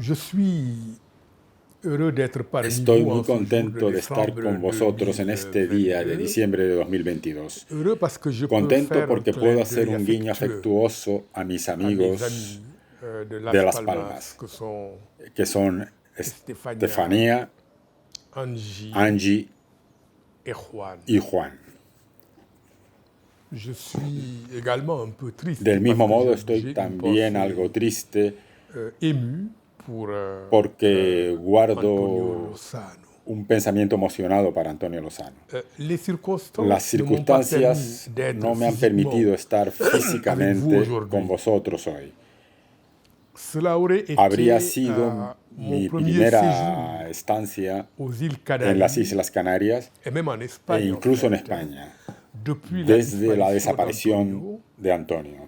Je suis heureux d'être parmi Estoy vous muy en ce jour contento de de estar décembre con vosotros en este día de 2022. diciembre de 2022. Heureux parce que je peux Contento faire un porque clin puedo hacer d'œil un guiño affectueux afectuoso a mis à mes amigos amis de de Las Las Palmas, Palmas, que sont que son Estefania, Estefanía, Angie Angie et Juan. y Juan. Je suis également un peu triste Del parce mismo que modo, j'ai estoy une también pensée algo triste émue pour porque Antonio guardo Lozano. un pensamiento emocionado para Antonio Lozano. Les Las circonstances ne m'ont pas permis circunstancias d'être no me han physiquement permitido estar avec vous físicamente aujourd'hui. con vosotros hoy. Cela aurait Habría été sido mon mi premier séjour primera estancia aux îles en las Canaries Islas Canarias et même en e Espagne en incluso en fait, España, depuis la desde la disparition desaparición de Antonio.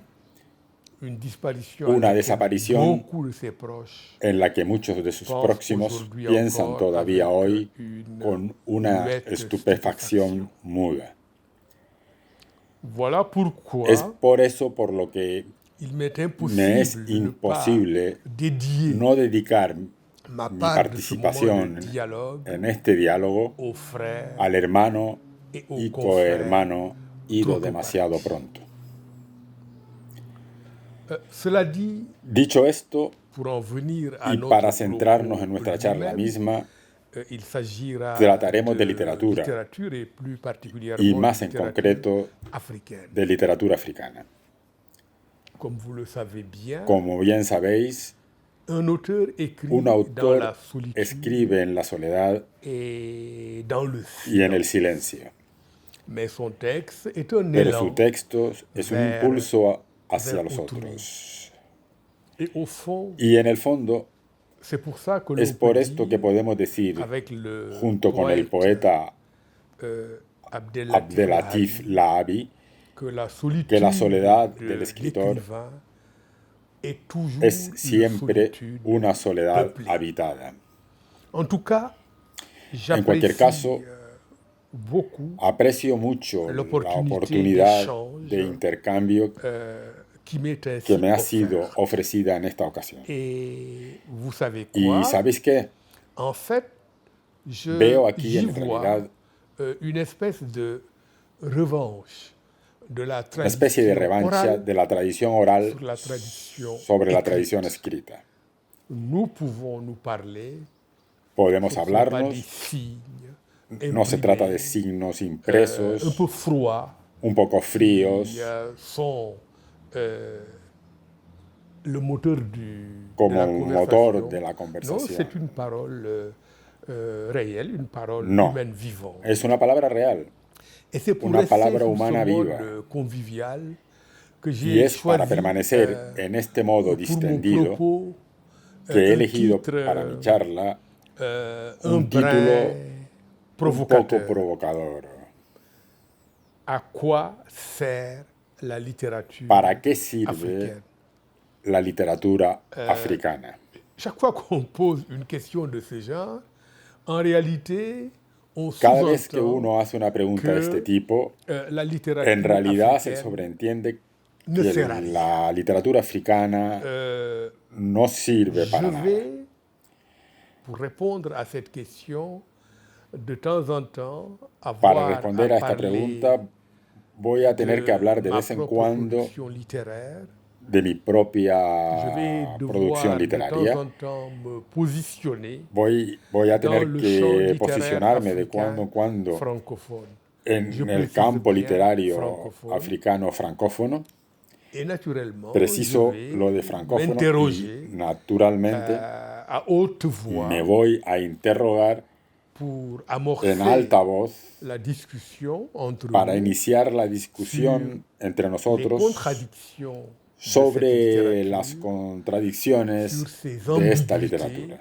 une disparition à Una laquelle desaparición beaucoup de ses proches en la que muchos de sus pensent próximos aujourd'hui piensan encore todavía avec hoy une con una muette estupefacción muda. Voilà pourquoi Es por eso por lo que il m'est me es impossible de ne pas imposible dédier no dedicar ma mi part de ce moment de participación dialogue en este diálogo aux frères al hermano et aux y confrères cohermano ido d'autres demasiado parties. pronto. Cela dit, Dicho esto, pour en venir à y notre para centrarnos propos en nuestra charla lui-même, misma, il s'agira trataremos de de literatura littérature et plus y particulièrement más de en littérature concreto africaine. de literatura africana. Comme vous le savez bien, Como bien sabéis, un auteur écrit un dans la autor solitude escribe en la soledad et dans le y en el silence. silencio, Mais son texte est un pero su élan texto es un vers, impulso hacia vers los autrui. otros. Et au fond, Y en el fondo, c'est pour ça que es l'on por peut esto que dire, podemos decir, avec le junto con el poète poeta Abdel-Latif Abdelatif Lahabi, Lahabi, que la que la solitude soledad de del escritor l'écrivain est toujours es une siempre solitude una soledad peuplée. habitada. En tout cas, En cualquier j'apprécie caso, beaucoup aprecio mucho la l'opportunité oportunidad d'échange de intercambio qui m'est ainsi que me ha offerte. sido ofrecida en esta ocasión. Et vous savez Y quoi? ¿sabéis qué? En fait, Veo aquí j'y en vois realidad une espèce de revanche de la una especie de tradition revancha orale de la tradición oral sur la tradition sobre la écrite. tradición escrita. Nous pouvons nous parler, Podemos ce ne sont pas des hablarnos, signes no se trata de imprimés, signos un impresos, peu froids, un poco qui fríos, sont le moteur de como la un motor conversation. de la Non, conversación. c'est une parole réelle, une parole No, humaine vivante. es una palabra real. Et c'est pour una rester palabra sur humana ce viva. mode convivial que Y j'ai es para choisi permanecer en este modo pour mon distendido propos que he un elegido titre, para mi charla un un título brin un provocateur. poco provocador. À quoi sert la littérature ¿Para qué sirve africaine? la literatura africana? Chaque fois qu'on pose une question de ce genre, en réalité, on Cada vez que sous-entend uno hace una pregunta de este que tipo, la littérature en realidad se africaine sobreentiende ne que sert à rien. la literatura africana no sirve Je para nada. vais, pour répondre à cette question, de temps en temps, Para avoir responder à a esta parler pregunta, voy a tener que hablar de ma vez en propre cuando production littéraire. de mi Je vais propia producción devoir de literaria. temps en temps me positionner Voy a dans tener le champ que littéraire posicionarme de cuando en africain cuando francophone. en Je el précise campo bien literario francophone. africano francófono. Et naturellement, Preciso je lo de vais francófono y m'interroger naturalmente à haute voix me voy a interrogar pour en amorcer alta voz la discussion entre para nous iniciar la discusión entre les nosotros contradictions de cette sobre las littérature, contradicciones sur ses de esta ambiguïtés literatura,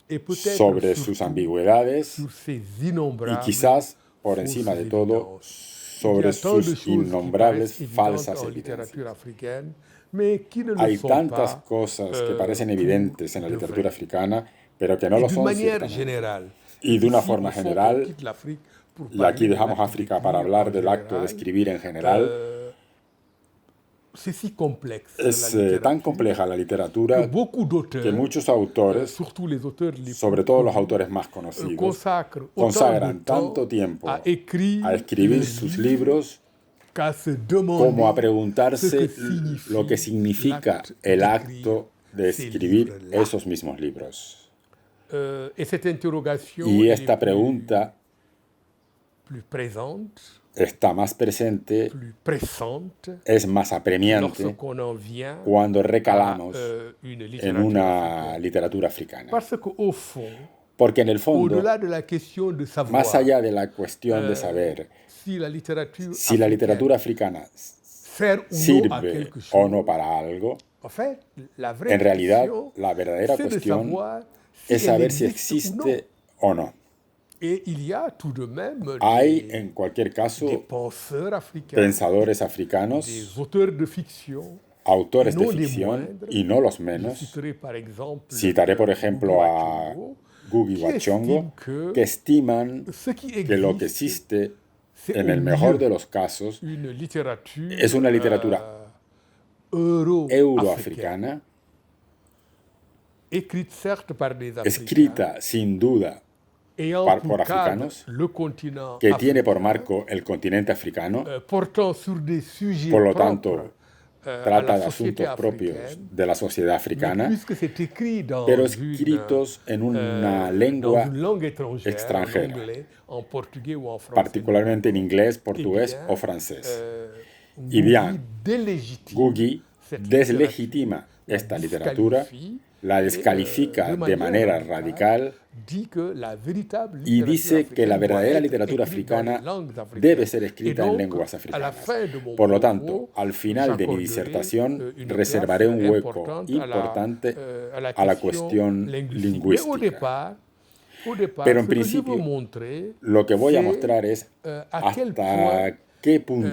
et peut-être sobre sus surtout ambigüedades sur ses y innombrables quizás, por fausses encima de todo, évidences. Il y sobre a tant de sus choses qui innombrables paraissent évidentes falsas en evidencias. littérature africaine, mais qui ne le Hay sont tantas pas cosas que parecen pour evidentes en la de literatura vrai. africana, pero que no Et lo d'une son manière ciertamente. générale, Y de una ici, forma au fond, on general, quitte l'Afrique pour y aquí parler de dejamos l'acte África para d'écrire hablar en del acto de général. escribir en general. c'est si complexe, Es la tan littérature, compleja la que literatura beaucoup que d'auteurs, muchos autores, surtout les auteurs les sobre plus todo los connus, autores más conocidos, consacrent autant de consagran temps tanto tiempo à écrire a escribir leurs sus livres libros qu'à se como a demander ce que preguntarse lo que signifie significa l'acte el d'écrire acto de ces escribir livres-là. esos mismos libros. Et cette interrogation, Y elle est esta pregunta plus présente, está más presente, plus pressante es más apremiante lorsqu'on en vient cuando à recalamos une en littérature una africaine. literatura africana. Parce qu'au fond, Porque en el fondo, au-delà de la question de más savoir allá de la cuestión de saber si la littérature si la literatura africana sert ou non à sirve quelque chose, o no para algo, en fait, la vraie en realidad question, la verdadera c'est de cuestión savoir si es elle saber si existe ou non. existe o no. Et il y a tout de même Hay, en cualquier des caso, penseurs africains, pensadores des africanos, auteurs de fiction, autores et de non des ficción, moindres. y no los Je menos. citerai par exemple Citaré, por ejemplo, Gugu a Wachongo, Ngugi qui wa Thiong'o, estime que estiman ce qui que lo que existe, existe, c'est en au el mejor mieux de los casos, une littérature es una literatura euro-africaine, euroafricana, écrite certes par des Africains, escrita sin duda ayant por pour cadre africanos, le continent que tiene por africain, marco el continente africano, portant sur des sujets por lo propres tanto, à trata la de société asuntos propios africaine, de la sociedad mais africana, puisque c'est écrit pero escritos en una dans lengua une langue étrangère, extranjera, en anglais, en portugais ou en français, particularmente en inglés, eh portugués bien, o francés. Ngugi bien, délégitime Ngugi cette deslegitima littérature, la esta literatura, disqualifie, la et, descalifica de de manera radicale, radical dit que la véritable y littérature dice que la africaine doit verdadera être literatura écrite dans les africana langues africaines. debe ser Et escrita en donc, lenguas à la africanas. fin de mon Por lo propos, tanto, al final de mi j'accorderai disertación une reservaré place un hueco importante importante à la cuestión linguistique. Mais au lingüística. départ, Pero en ce que je veux principio, montrer, lo que voy a c'est mostrar es à quel point hasta qué punto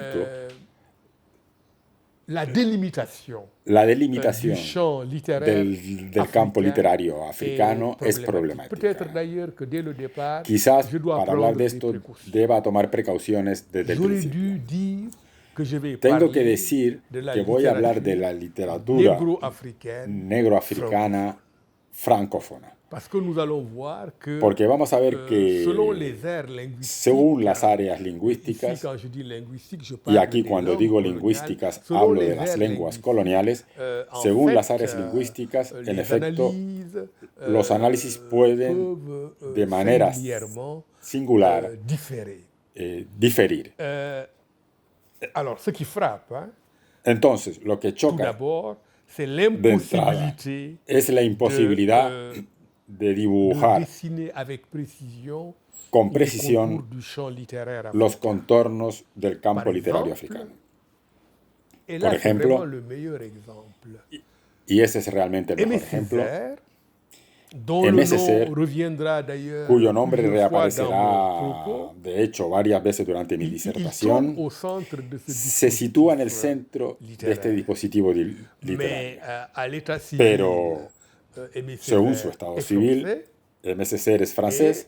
la délimitation la du delimitación champ littéraire del campo africain literario africano es Peut-être problemática. d'ailleurs que dès le départ, Quizás je dois para hablar prendre de des esto précautions. deba tomar precauciones desde el J'aurais principio. dû dire que je vais Tengo que parler decir de la que voy a hablar de la literatura négro-africaine, negroafricana francófona. parce que nous allons voir que Porque vamos a ver selon que, les aires linguistiques, según las áreas ici lingüísticas, quand je dis linguistique, je y parle aquí des cuando langues digo coloniales, lingüísticas selon hablo les de las aires lenguas linguistiques, coloniales, en según fait, las áreas lingüísticas, en les efecto, analyses, los análisis pueden peuvent de manera singulièrement singular différer. diferir. Alors, ce qui frappe, hein, Entonces, lo que tout choca d'abord, c'est de entrada l'impossibilité es la imposibilidad de de dibujar dessiner avec précision con les precisión contours du champ littéraire los africain. contornos del campo Par literario exemple, africano. Et Por là, c'est ejemplo, vraiment le meilleur exemple. Y ese es realmente el Aimé mejor ejemplo, Césaire, dont Aimé le nom Césaire, reviendra d'ailleurs cuyo nombre plusieurs fois dans mon reaparecerá, propos, de hecho, varias veces durante mi il tombe disertación, au centre de ce se sitúa en el dispositif centro de este littéraire. dispositivo Mais literario. à l'état civil, Pero, Aimé según su Césaire estado est civil, français, Aimé Césaire es et francés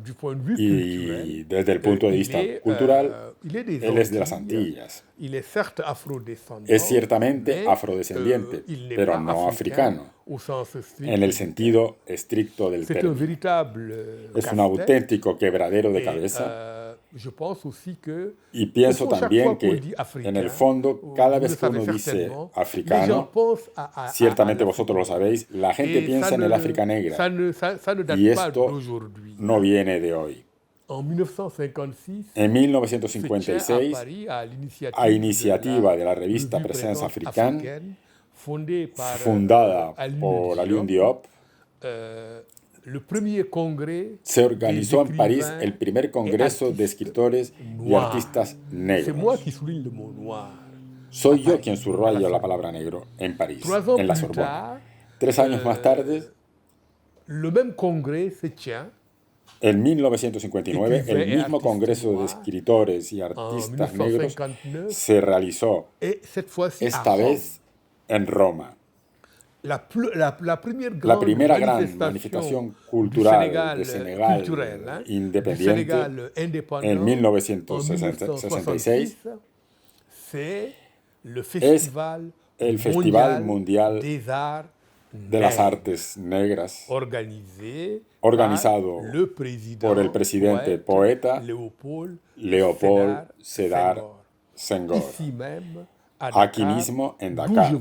du point de vue y culturel, desde el punto de vista cultural, il est des él es de las Antilles. Antillas. Il est certes afrodescendant, Es ciertamente mais, afrodescendiente, il n'est pero pas no africano, au sens strict en el du sentido estricto del C'est un término. véritable Es un casse-tête. auténtico quebradero de Et, cabeza. je pense aussi que, Y pienso au fond, chaque también fois qu'on que, dit africain, en el fondo, cada vous vez le que uno savez dice certainement, les gens africano, pensent à ciertamente l'Afrique vosotros lo noire. sabéis, la gente Et piensa ça en el ne- África negra, ça ne date y pas esto d'aujourd'hui. no viene de hoy. En 1956, En se tient à 1956, Paris à a iniciativa de la revue revista Presencia Présence Africaine, fondée par fundada Alioune por Alioune Diop, Diop, le premier congrès se organizó en París des el primer écrivains congreso et de escritores y noirs. artistas C'est moi negros. qui souligne le mot noir. Soy yo quien subraya la palabra negro en París, 3 ans en la plus Sorbona. tard, 3 años más tarde, le même congrès se tient en 1959, Écrivains el et mismo artistes Congreso de noirs Escritores y en Artistas Negros 1959 se realizó et cette fois-ci à esta Rome. vez en Roma. La première La grande primera gran manifestation manifestación du cultural Sénégal, de Senegal culturel, hein, du independiente Sénégal indépendant en en 1966 c'est le Festival el Festival Mundial des Arts de las Nègres, Artes Negras, organizado organizado por el presidente poeta Léopold Sédar Senghor, aquí mismo en Dakar,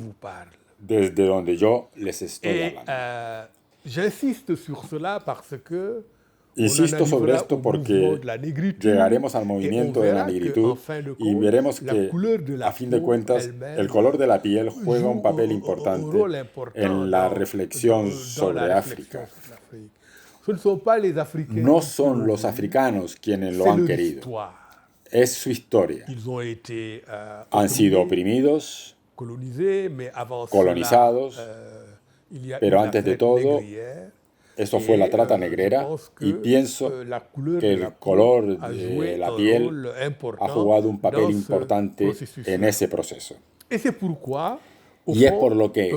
desde donde yo les estoy hablando. J'insiste sur cela parce que Insisto sobre esto porque llegaremos al movimiento de la negritud y veremos que, a fin de cuentas, el color de la piel juega un papel importante en la reflexión sobre África. No son los africanos quienes lo han querido, es su historia. Han sido oprimidos, colonizados, pero antes de todo, esto fue la trata negrera y pienso que el color de la piel ha jugado un papel importante en ese proceso. Y es por lo que,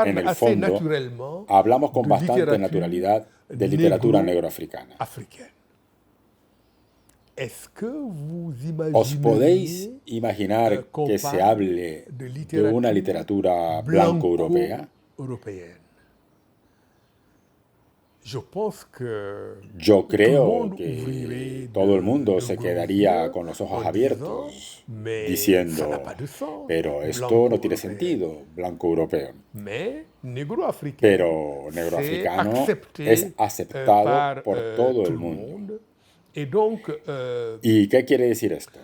en el fondo, hablamos con bastante naturalidad de literatura negroafricana. ¿Os podéis imaginar que se hable de una literatura blanco-europea? Yo creo que todo el mundo se quedaría con los ojos abiertos diciendo, pero esto no tiene sentido, blanco-europeo. Pero negro-africano es aceptado por todo el mundo. ¿Y qué quiere decir esto?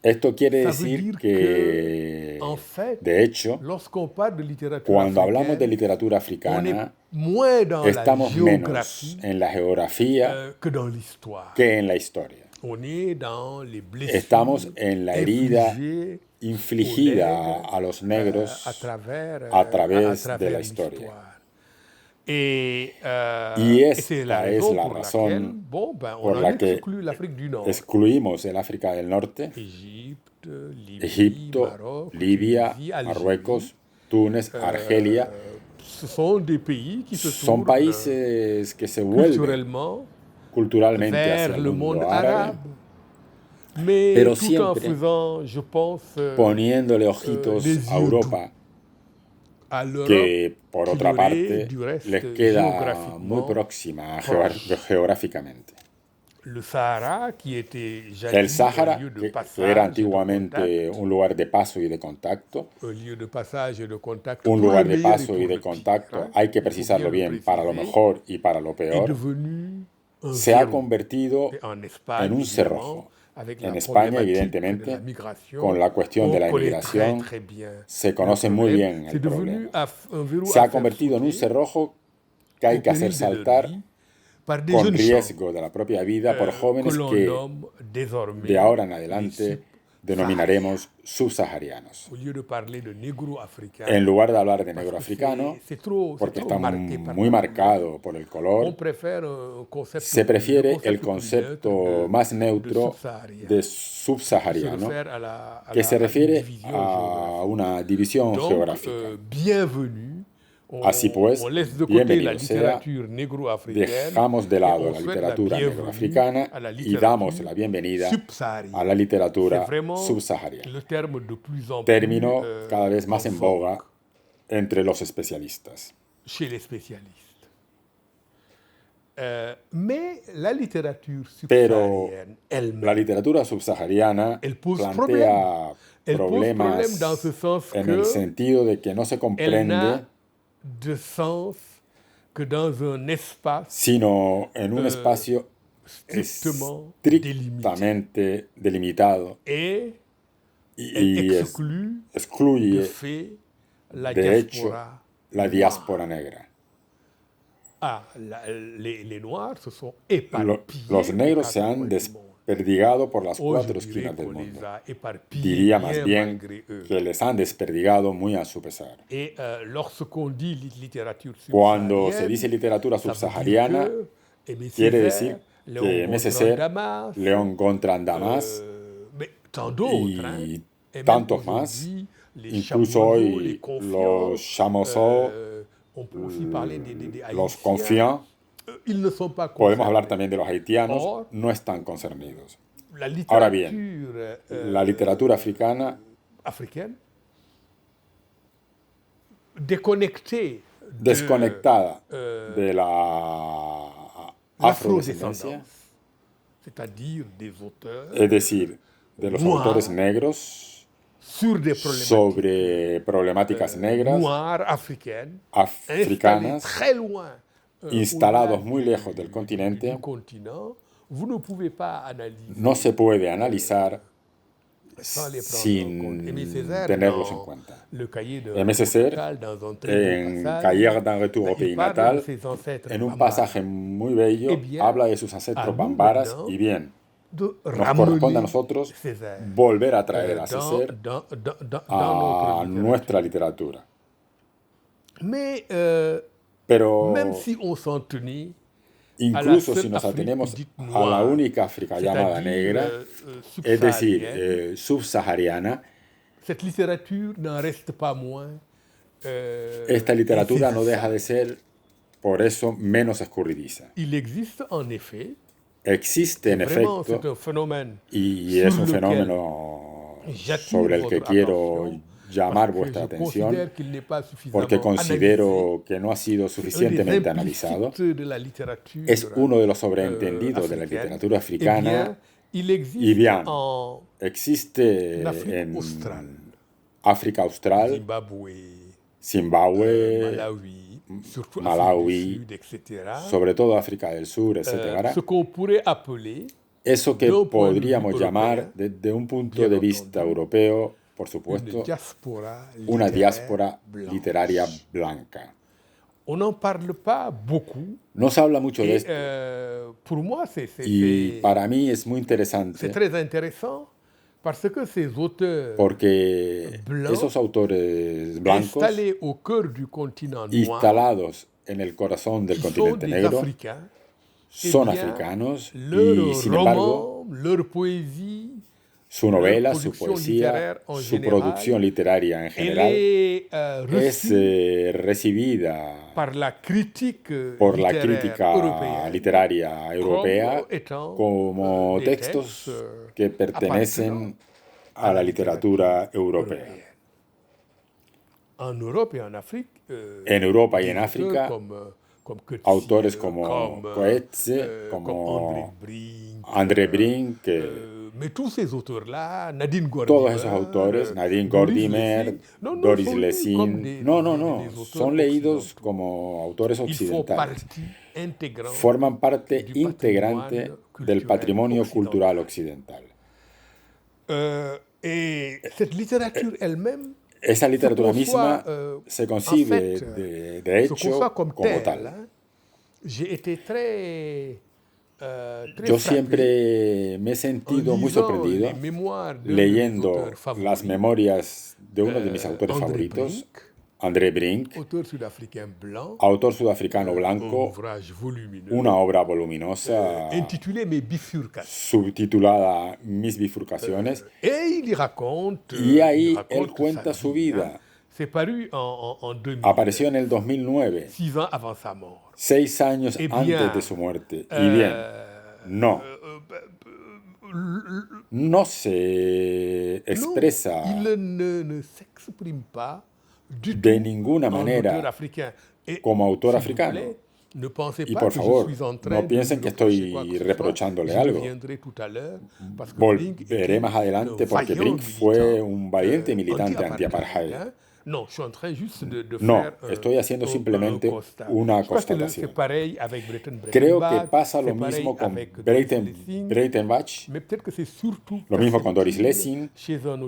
Esto quiere decir que, de hecho, cuando hablamos de literatura africana, estamos menos en la geografía que en la historia. Estamos en la herida infligida a los negros a través de la historia. Y esta es la razón por la que excluimos el África del Norte, Egipto, Libia, Marruecos, Túnez, Argelia. Son países que se vuelven culturalmente hacia el mundo árabe, pero siempre poniéndole ojitos a Europa, que por otra parte les queda muy próxima geográficamente. El Sáhara, que era antiguamente un lugar de paso y de contacto, un lugar de paso y de contacto, hay que precisarlo bien, para lo mejor y para lo peor, se ha convertido en un cerrojo. En España, evidentemente, con la cuestión de la inmigración, se conoce muy bien el problema. Se ha convertido en un cerrojo que hay que hacer saltar con riesgo de la propia vida por jóvenes que, de ahora en adelante, denominaremos subsaharianos. En lugar de hablar de negro africano, porque está muy marcado por el color, se prefiere el concepto más neutro de subsahariano, que se refiere a una división geográfica. Así pues, bienvenido sea, dejamos de lado la literatura negroafricana y damos la bienvenida a la literatura subsahariana, término cada vez más en boga entre los especialistas. Pero la literatura subsahariana plantea problemas en el sentido de que no se comprende sino en un espacio estrictamente delimitado y excluye, de hecho, la diáspora negra. Los negros se han desperdigado por las cuatro esquinas del mundo. Diría más bien que les han desperdigado muy a su pesar. Cuando se dice literatura subsahariana, quiere decir que MSC, Léon Gontran Damas y tantos más, incluso hoy los Chamoiseau, los Confiants, podemos hablar también de los haitianos, no están concernidos. Ahora bien, la literatura africana desconectada de la afrodescendencia, es decir, de los autores negros sobre problemáticas negras, africanas, instalados muy lejos del continente, no se puede analizar sin tenerlos en cuenta. Aimé Césaire, en Cahiers d'un retour au pays natal, en un pasaje muy bello, habla de sus ancestros bambaras y bien, nos corresponde a nosotros volver a traer a Césaire a nuestra literatura. Pero incluso si nos atenemos a la única África llamada negra, es decir, subsahariana, esta literatura no deja de ser, por eso, menos escurridiza. Existe, en efecto, y es un fenómeno sobre el que quiero llamar vuestra atención, porque considero que no ha sido suficientemente analizado. Es uno de los sobreentendidos de la literatura africana, y bien, existe en África Austral, Zimbabue, Malawi, sobre todo África del Sur, etc. Eso que podríamos llamar, desde un punto de vista europeo, por supuesto, una diáspora literaria blanca. No se habla mucho de esto. Y para mí es muy interesante porque esos autores blancos instalados en el corazón del continente negro son africanos y, sin embargo, su novela, su poesía, su producción literaria en general es recibida por la crítica literaria europea como textos que pertenecen a la literatura europea. En Europa y en África, autores como Coetzee, como André Brink, todos esos autores, Nadine Gordimer, Doris Lessing, son leídos como autores occidentales. Forman parte integrante del patrimonio cultural occidental. Esa literatura misma se concibe, de hecho, como tal. Yo siempre me he sentido muy sorprendido leyendo las memorias de uno de mis autores favoritos, André Brink, autor sudafricano blanco, una obra voluminosa subtitulada Mis bifurcaciones, y ahí él cuenta su vida. Apareció en el 2009, 6 años antes de su muerte. Y bien, no se expresa de ninguna manera como autor africano. Y por favor, no piensen que estoy reprochándole algo. Volveré más adelante porque Brink fue un valiente militante anti-apartheid. No, estoy haciendo simplemente una constatación. Creo que pasa lo mismo con Breitenbach, lo mismo con Doris Lessing,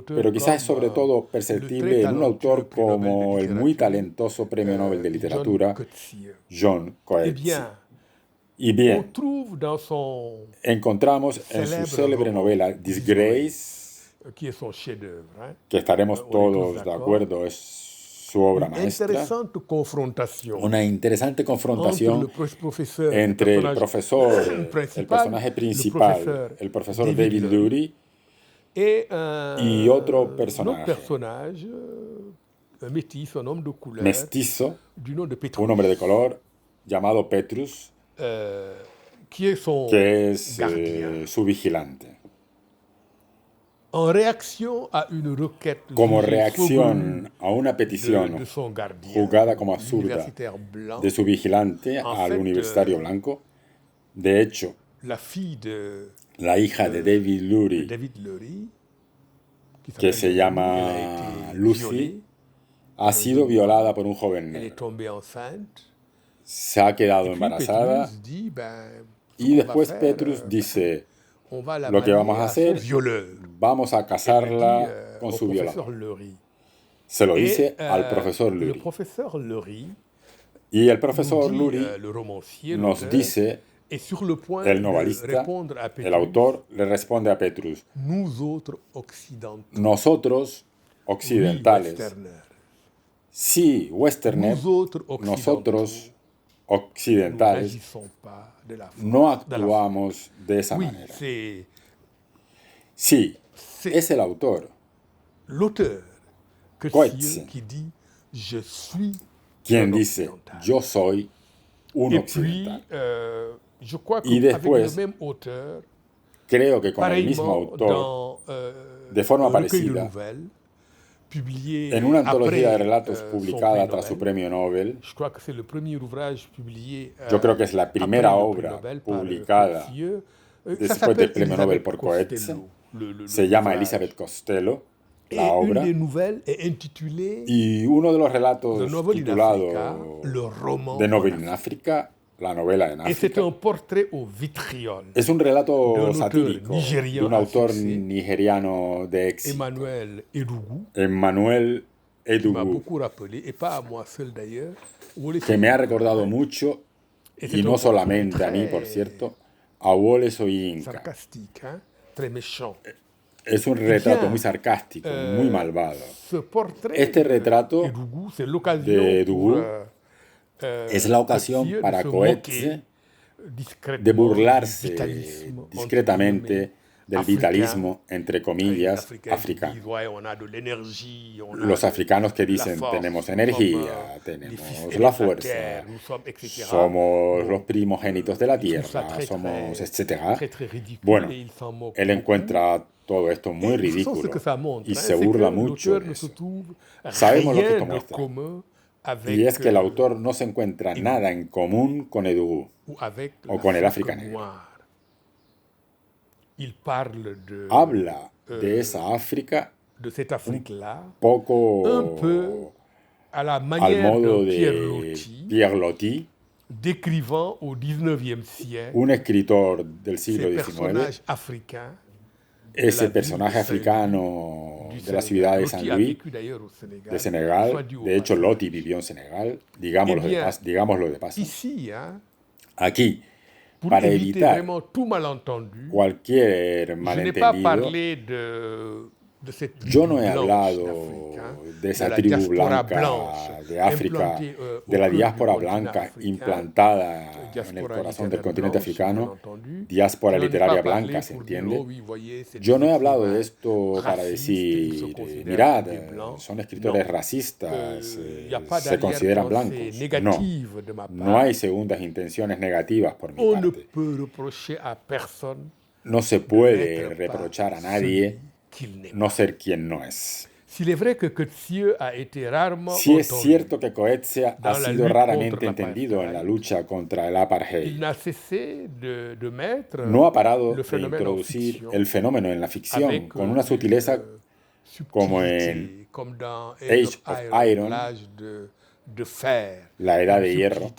pero quizás es sobre todo perceptible en un autor como el muy talentoso Premio Nobel de Literatura, John Coetzee. Y bien, encontramos en su célebre novela Disgrace, que estaremos todos de acuerdo, es su obra maestra, una interesante confrontación entre el profesor, el personaje principal, el profesor David Lurie, y otro personaje, mestizo, un hombre de color, llamado Petrus, que es su vigilante. como reacción a una petición juzgada como absurda de su vigilante al universitario blanco. De hecho, la hija de David Lurie, que se llama Lucy, ha sido violada por un joven negro. Se ha quedado embarazada y después Petrus dice, lo que vamos a hacer, vamos a casarla con su violador. Se lo dice al profesor Lurie. Y el profesor Lurie nos dice, el novelista, el autor, le responde a Petrus, nosotros occidentales, sí, westerners, nosotros occidentales, no actuamos de esa manera. Sí, es el autor, Coetzee, quien dice, yo soy un occidental. Y después, creo que con el mismo autor, de forma parecida, en una antología de relatos publicada tras su premio Nobel, yo creo que es la primera obra publicada después del premio Nobel por Coetzee, se llama Elizabeth Costello, la obra, y uno de los relatos titulado The Novel in Africa, la novela en África, es un relato satírico de un autor nigeriano de éxito, Emmanuel Edougou, que me ha recordado mucho, y no solamente a mí, por cierto, a Wole Soyinka. Es un retrato muy sarcástico, muy malvado. Este retrato de Edougou es la ocasión para Coetzee de burlarse discretamente del vitalismo, entre comillas, africano. Los africanos que dicen, tenemos energía, tenemos la fuerza, somos los primogénitos de la tierra, somos, etc. Bueno, él encuentra todo esto muy ridículo y se burla mucho de eso. Sabemos lo que esto muestra. Y es que el autor no se encuentra nada en común con Edougou o con el África negra. Habla de esa África un poco al modo de Pierre Loti, un escritor del siglo XIX, ese personaje africano de la ciudad de San Luis, de Senegal. De hecho, Loti vivió en Senegal, digámoslo de paso. Aquí, para evitar cualquier malentendido, yo no he hablado de esa tribu blanca de África, de la diáspora blanca implantada en el corazón del continente africano, diáspora literaria blanca, ¿se entiende? Yo no he hablado de esto para decir, mirad, son escritores racistas, se consideran blancos. No hay segundas intenciones negativas por mi parte. No se puede reprochar a nadie no ser quien no es. Si es cierto que Coetzee ha sido raramente entendido en la lucha contra el apartheid, no ha parado de introducir el fenómeno en la ficción con una sutileza como en Age of Iron, la Edad de Hierro,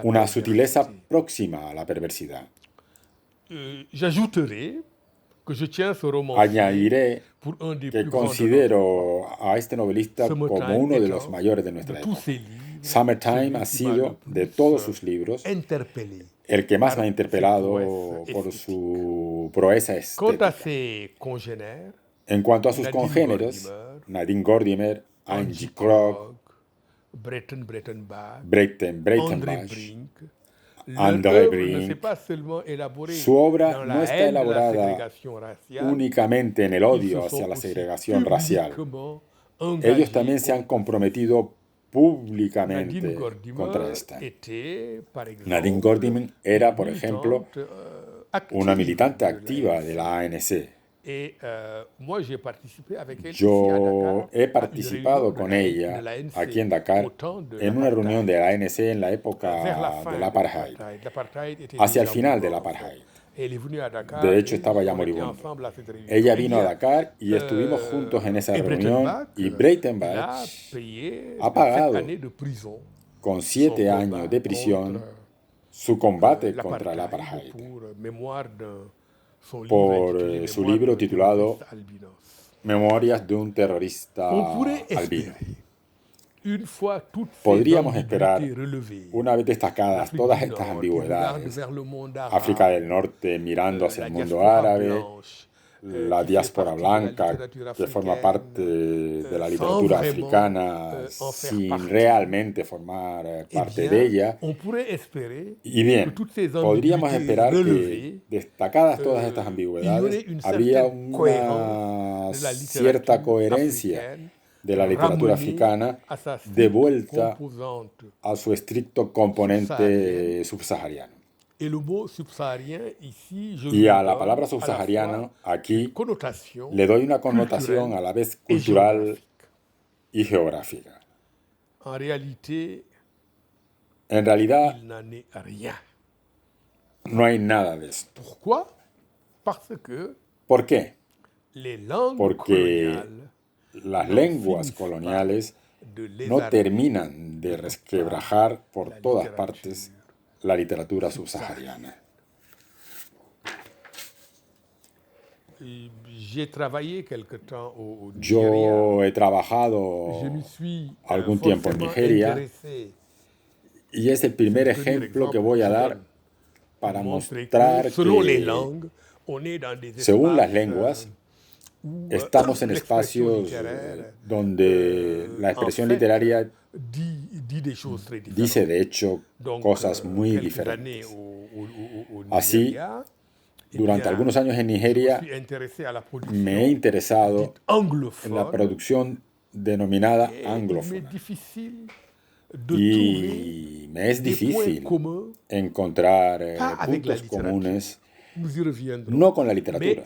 una sutileza próxima a la perversidad. Añadiré que considero a este novelista como uno de los mayores de nuestra época. Summertime ha sido, de todos sus libros, el que más me ha interpelado por su proeza estética. En cuanto a sus congéneros, Nadine Gordimer, Angie Krog, Breitenbach, André Brink, su obra no está elaborada únicamente en el odio hacia la segregación racial. Ellos también se han comprometido públicamente contra esta. Nadine Gordimer era, por ejemplo, una militante activa de la ANC. Yo he participado con ella aquí en Dakar en una reunión de la ANC en la época del apartheid, hacia el final del apartheid. De hecho, estaba ya moribundo. Ella vino a Dakar y estuvimos juntos en esa reunión y Breitenbach ha pagado con 7 años de prisión su combate contra el apartheid por su libro titulado Memorias de un terrorista albino. Podríamos esperar, una vez destacadas todas estas ambigüedades, África del Norte mirando hacia el mundo árabe, la diáspora blanca que forma parte de la literatura africana sin realmente formar parte de ella. Y bien, podríamos esperar que, destacadas todas estas ambigüedades, habría una cierta coherencia de la literatura africana de vuelta a su estricto componente subsahariano. Y a la palabra subsahariano aquí le doy una connotación a la vez cultural y geográfica. En realidad, no hay nada de esto. ¿Por qué? Porque las lenguas coloniales no terminan de resquebrajar por todas partes la literatura subsahariana. Yo he trabajado algún tiempo en Nigeria y es el primer ejemplo que voy a dar para mostrar que, según las lenguas, estamos en espacios donde la expresión literaria dice, de hecho, cosas muy diferentes. Así, durante algunos años en Nigeria me he interesado en la producción denominada anglófona. Y me es difícil encontrar puntos comunes, no con la literatura,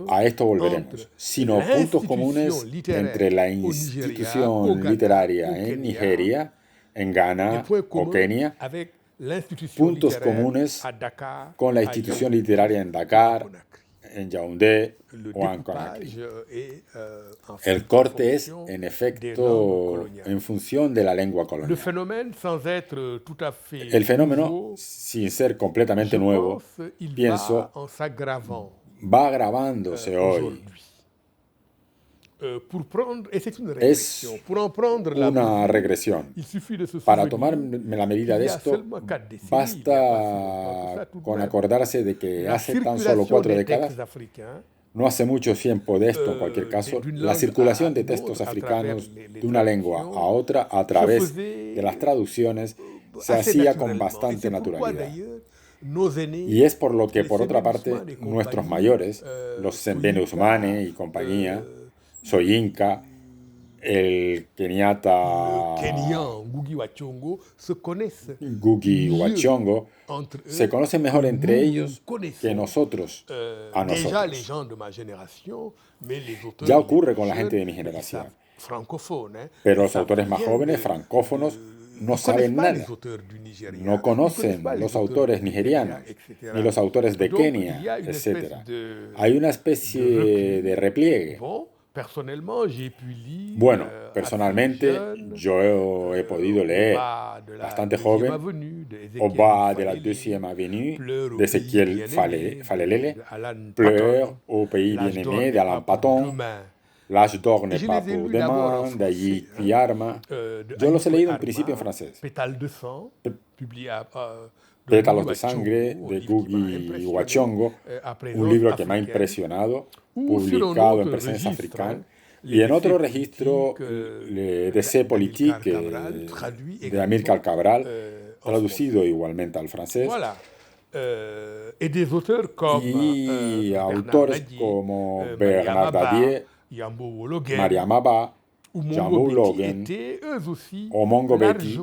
a esto volveremos, sino puntos comunes entre la institución literaria en Nigeria, en Ghana o Kenia, puntos comunes con la institución literaria en Dakar, en Yaoundé o en Conakry. El corte es, en efecto, en función de la lengua colonial. El fenómeno, sin ser completamente nuevo, pienso, va agravándose hoy. Es una regresión. Para tomarme la medida de esto, basta con acordarse de que hace tan solo 4 décadas, no hace mucho tiempo de esto en cualquier caso, la circulación de textos africanos de una lengua a otra a través de las traducciones se hacía con bastante naturalidad. Y es por lo que, por otra parte, nuestros mayores, los Sembene Ousmane y compañía, Soyinka, el keniata Ngugi wa Thiong'o, se conocen mejor entre ellos que nosotros a nosotros. Ya ocurre con la gente de mi generación. Pero los autores más jóvenes, francófonos, no saben nada. No conocen los autores nigerianos, ni los autores de Kenia, etc. Hay una especie de repliegue. Bueno, personalmente yo he podido leer, bastante joven, Oba de la Deuxième Avenue de Ezequiel Falelele, Pleurs au pays bien-aimé de Alain Paton, L'âge d'or n'est pas pour demain d'Ayit Yarma. Yo los he leído en principio en francés. Pétalos de sangre de Ngugi wa Thiong'o, un libro que me ha impresionado, publicado en Presence Africaine, y en otro registro, Le Décès politique de Amilcar Cabral, traducido igualmente al francés, y autores como Bernard Davier, Mariam Abba Jambu Logan o Mongo Betty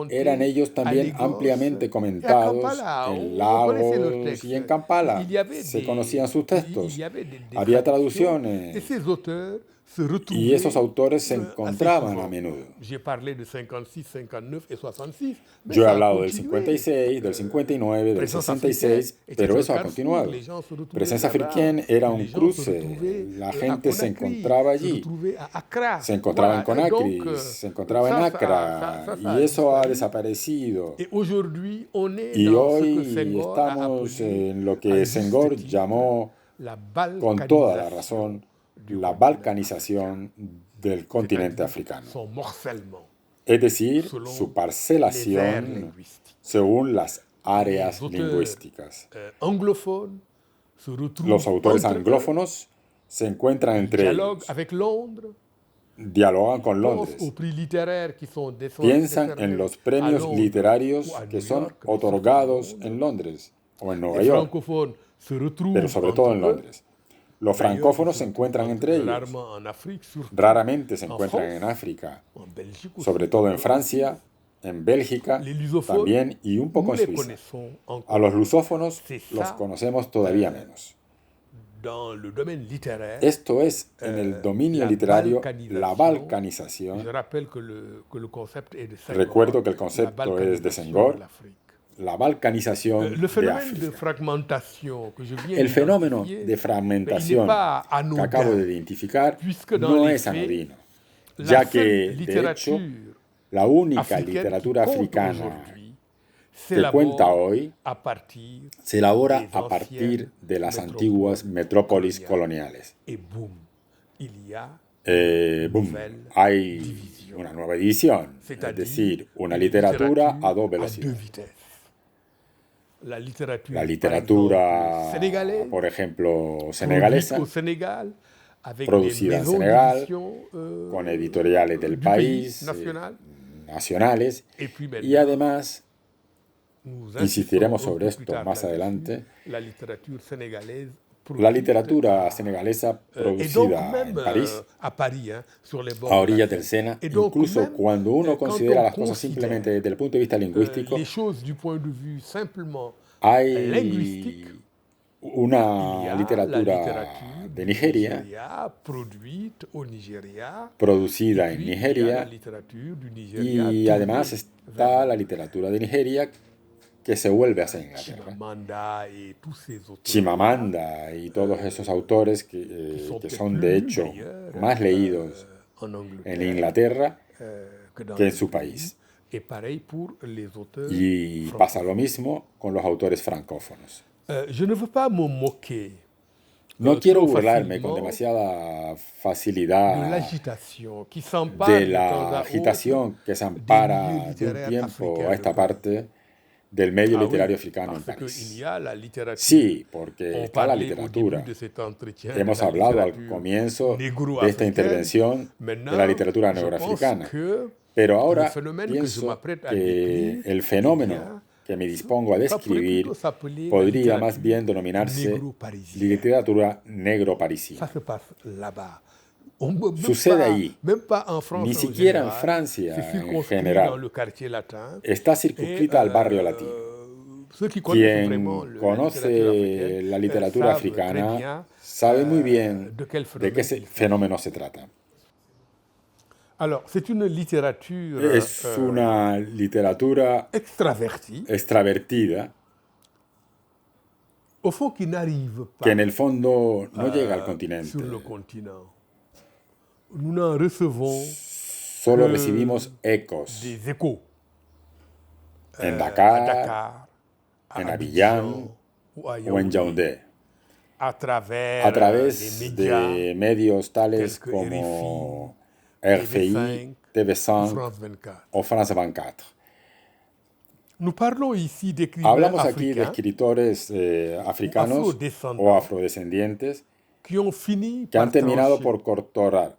eran ellos también ampliamente comentados en Lagos y en Kampala. Se conocían sus textos, había traducciones y esos autores se encontraban a menudo. Yo he hablado del 56, del 59, del 66, pero eso ha continuado. Presence africaine era un cruce, la gente se encontraba allí, se encontraba en Conakry, se encontraba en Accra, y eso ha desaparecido. Y hoy estamos en lo que Senghor llamó, con toda la razón, la balcanización del continente africano. Es decir, su parcelación según las áreas lingüísticas. Los autores anglófonos se encuentran entre ellos, dialogan con Londres, piensan en los premios literarios que son otorgados en Londres o en Nueva York, pero sobre todo en Londres. Los francófonos se encuentran entre ellos. Raramente se encuentran en África, sobre todo en Francia, en Bélgica también y un poco en Suiza. A los lusófonos los conocemos todavía menos. Esto es, en el dominio literario, la balcanización. Recuerdo que el concepto es de Senghor. La balcanización de África. El fenómeno de fragmentación que acabo de identificar no es anodino, ya que, de hecho, la única literatura africana que cuenta hoy se elabora a partir de las antiguas metrópolis coloniales. Hay una nueva división, es decir, una literatura a dos velocidades. La literatura, por ejemplo, senegalesa, producida en Senegal, con editoriales del país, nacionales, y además, insistiremos sobre esto más adelante, la literatura senegalesa producida en París, a orillas del Sena, incluso cuando uno considera las cosas simplemente desde el punto de vista lingüístico, hay una literatura de Nigeria, producida en Nigeria, y además está la literatura de Nigeria que se vuelve hacia Inglaterra. Chimamanda y todos esos autores que son de hecho más leídos en Inglaterra que en su país. Y pasa lo mismo con los autores francófonos. No quiero burlarme con demasiada facilidad de la agitación que se ampara de un tiempo a esta parte del medio literario africano en París. Sí, porque está la literatura. Hemos hablado al comienzo de esta intervención de la literatura negroafricana. Pero ahora pienso que el fenómeno que me dispongo a describir podría más bien denominarse literatura negro-parisina. Sucede allí, ni siquiera en Francia en general. Está circunscrita al barrio latino. Quien conoce la literatura africana sabe muy bien de qué fenómeno se trata. Es una literatura extravertida que en el fondo no llega al continente. Solo recibimos ecos en Dakar, en Abidjan o en Yaoundé, a través de medios tales como RFI, TV5 o France 24. Hablamos aquí de escritores africanos o afrodescendientes que han terminado por cortar,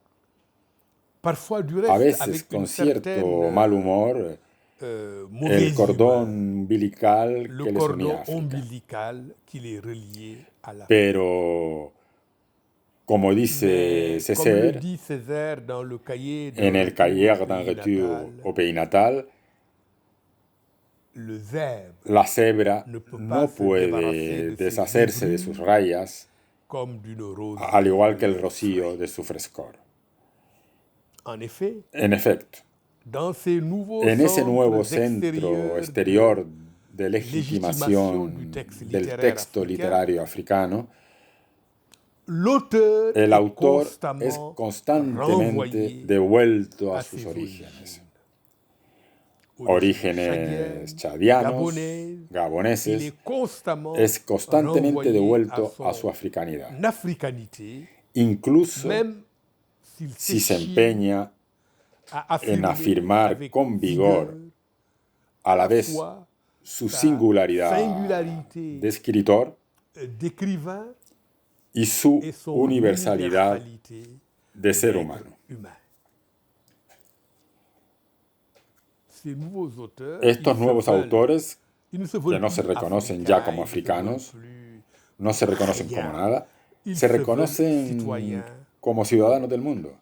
a veces con cierto mal humor, el cordón umbilical que les unía a África. Pero Como dice Césaire, en el Cahiers d'un retour au pays natal, la cebra no puede deshacerse de sus rayas, al igual que el rocío de su frescor. En efecto, en ese nuevo centro exterior de legitimación del texto literario africano, el autor es constantemente devuelto a sus orígenes. Orígenes chadianos, gaboneses, es constantemente devuelto a su africanidad. Incluso si se empeña en afirmar con vigor a la vez su singularidad de escritor y su universalidad de ser humano. Estos nuevos autores, que no se reconocen ya como africanos, no se reconocen como nada, se reconocen como ciudadanos del mundo.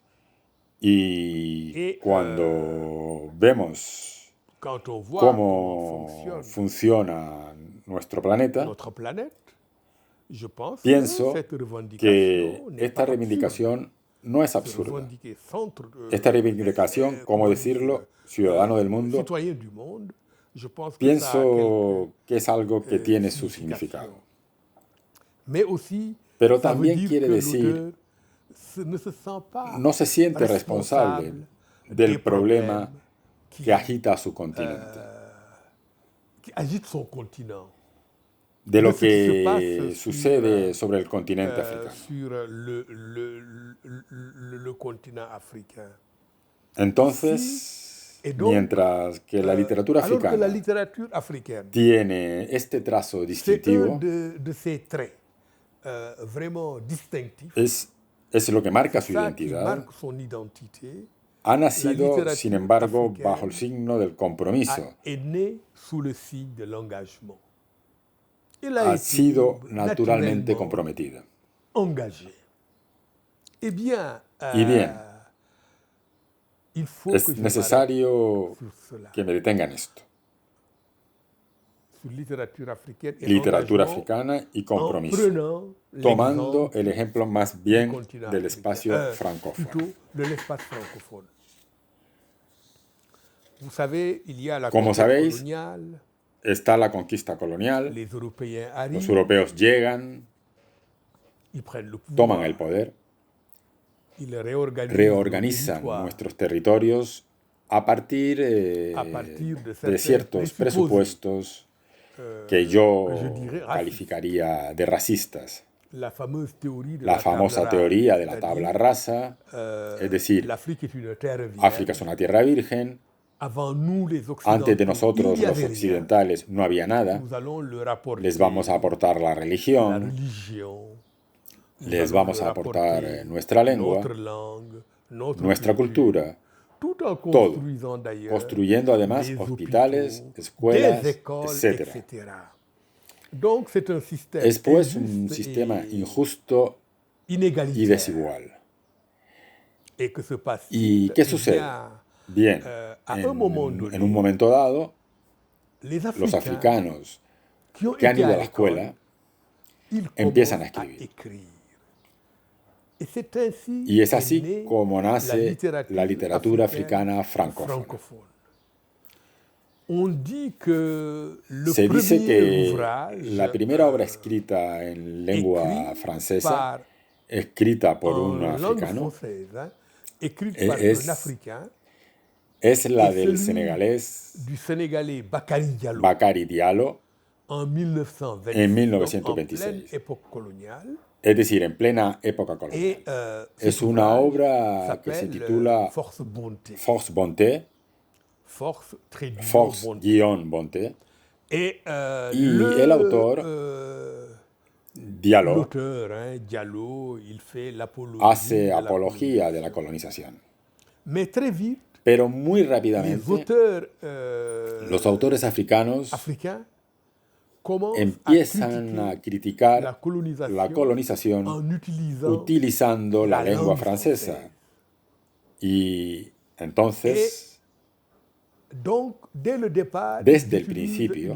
Y cuando vemos cómo funciona nuestro planeta, pienso que esta reivindicación no es absurda. Esta reivindicación, como decirlo, ciudadano del mundo, pienso que es algo que tiene su significado. Pero también quiere decir, no se siente responsable del problema que agita a su continente, de lo que sucede sobre el continente africano. Entonces, mientras que la literatura africana tiene este trazo distintivo, es lo que marca su identidad, ha nacido, sin embargo, bajo el signo del compromiso. Ha sido naturalmente comprometida. Y bien, es necesario que me detenga en esto. Literatura africana y compromiso, tomando el ejemplo más bien del espacio francófono. Como sabéis, está la conquista colonial, los europeos llegan, toman el poder, reorganizan nuestros territorios a partir de ciertos presupuestos que yo calificaría de racistas. La famosa teoría de la tabla rasa, es decir, África es una tierra virgen. Antes de nosotros, los occidentales, no había nada. Les vamos a aportar la religión, les vamos a aportar nuestra lengua, nuestra cultura, todo, construyendo además hospitales, escuelas, etc. Es pues un sistema injusto y desigual. ¿Y qué sucede? Bien, en un momento dado, los africanos que han ido a la escuela empiezan a escribir. Y es así como nace la literatura africana francófona. Se dice que la primera obra escrita en lengua francesa, escrita por un africano, es la del senegalés Bakary Diallo en 1926. Es decir, en plena época colonial. Es una obra que se titula Force Bonté, Force-Bonté, y el autor, Diallo, hace apología de la colonización. Pero muy rápidamente, los autores africanos empiezan a criticar la colonización utilizando la lengua francesa. Y entonces, desde el principio,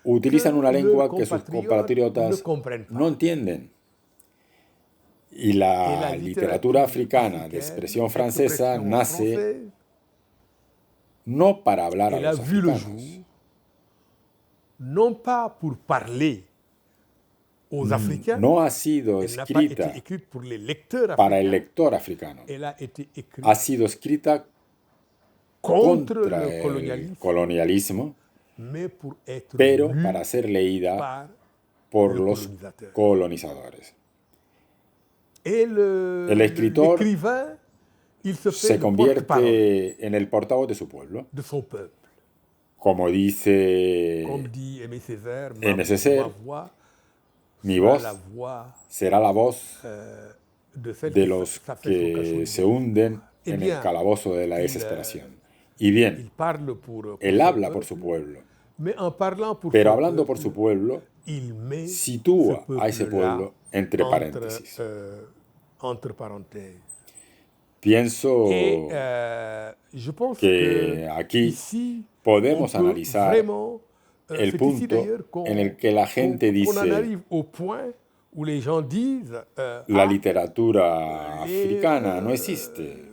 utilizan una lengua que sus compatriotas no entienden. Y la literatura africana de expresión francesa nace no para hablar a los africanos, no ha sido escrita para el lector africano, ha sido escrita contra el colonialismo, pero para ser leída por los colonizadores. El escritor se convierte en el portavoz de su pueblo. Como dice Aimé Césaire, mi voz será la voz de los que se hunden en el calabozo de la desesperación. Y bien, él habla por su pueblo, pero hablando por su pueblo, sitúa a ese pueblo entre paréntesis. Pienso que aquí podemos analizar el punto en el que la gente dice la literatura africana no existe.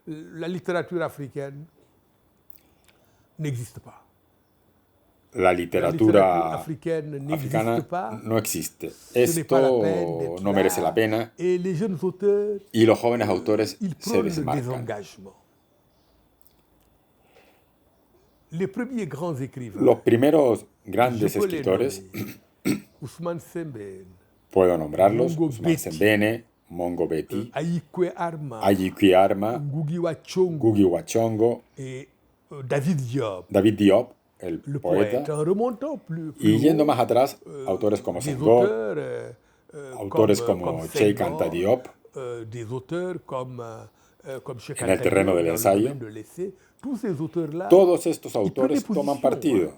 La literatura africaine n'existe pas. La literatura africana no existe. Esto no merece la pena y los jóvenes autores se desmarcan. Los primeros grandes escritores, puedo nombrarlos, Ousmane Sembène, Mongo Betty, Ayikwe Arma, Ngugi wa Thiong'o, David Diop, el poeta, y yendo más atrás, autores como Senghor, autores como Cheikh Anta Diop, en el terreno del ensayo. Todos estos autores toman partido.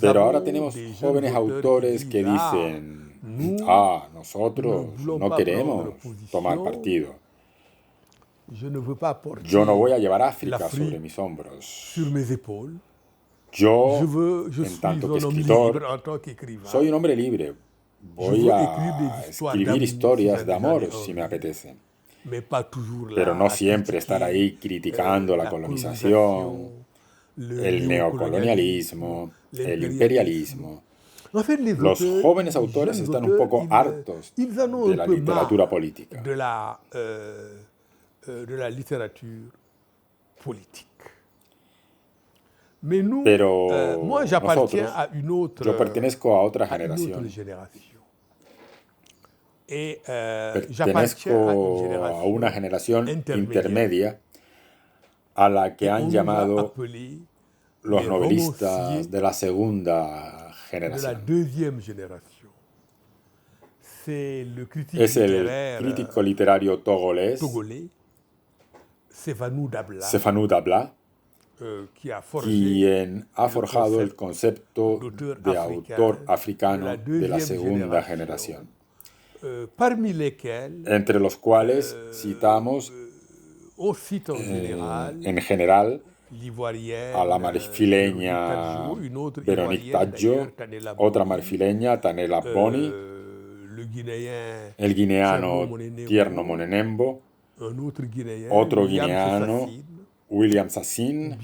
Pero ahora tenemos jóvenes autores que dicen, nosotros no queremos tomar partido. Yo no voy a llevar África sobre mis hombros. Yo, en tanto que escritor, soy un hombre libre. Voy a escribir historias de amor si me apetece. Pero no siempre estar ahí criticando la colonización, el neocolonialismo, el imperialismo. Los jóvenes autores están un poco hartos de la literatura política. Pero nosotros, yo pertenezco a otra generación. Pertenezco a una generación intermedia a la que han llamado los novelistas de la segunda generación. Es el crítico literario togolés Séfanou Dabla, quien ha forjado el concepto de autor africano de la segunda generación, entre los cuales citamos en general a la marfileña Véronique Tadjo, otra marfileña Tanela Boni, el guineano Tierno Monenembo, otro guineano William Sassin,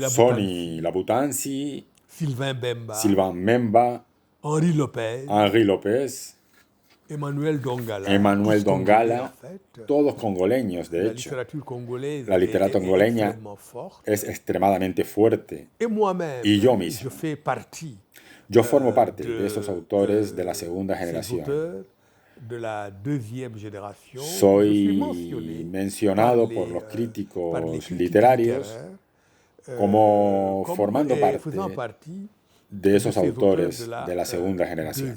Sonny Labutansi, Sylvain Mbemba, Henri Lopez, Emmanuel Dongala, todos congoleños, de hecho. La literatura congoleña es extremadamente fuerte. Y yo mismo. Yo formo parte de esos autores de la segunda generación. Soy mencionado por los críticos literarios como formando parte de esos autores de la segunda generación.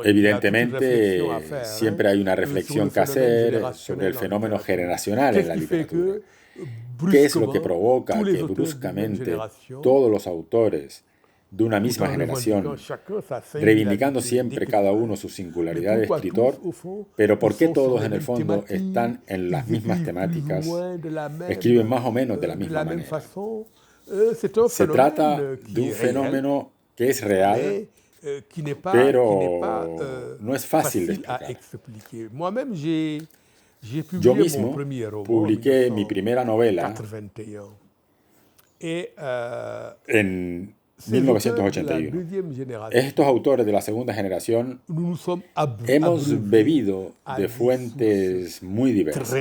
Evidentemente, siempre hay una reflexión que hacer sobre el fenómeno generacional en la literatura ¿Qué es lo que provoca que bruscamente todos los autores de una misma generación, reivindicando siempre cada uno su singularidad de escritor, pero por qué todos en el fondo están en las mismas temáticas, escriben más o menos de la misma manera? Se trata de un fenómeno que es real, pero no es fácil de explicar. Yo mismo publiqué mi primera novela en 1981. Estos autores de la segunda generación hemos bebido de fuentes muy diversas.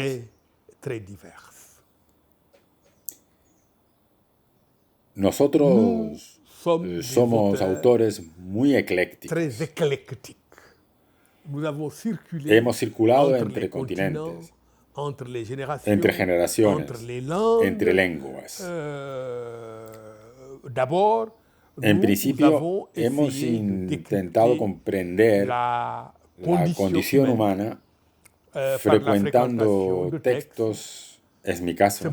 Nosotros somos autores muy eclécticos. Hemos circulado entre continentes, entre generaciones, entre lenguas. En principio, hemos intentado comprender la condición humana frecuentando textos, es mi caso,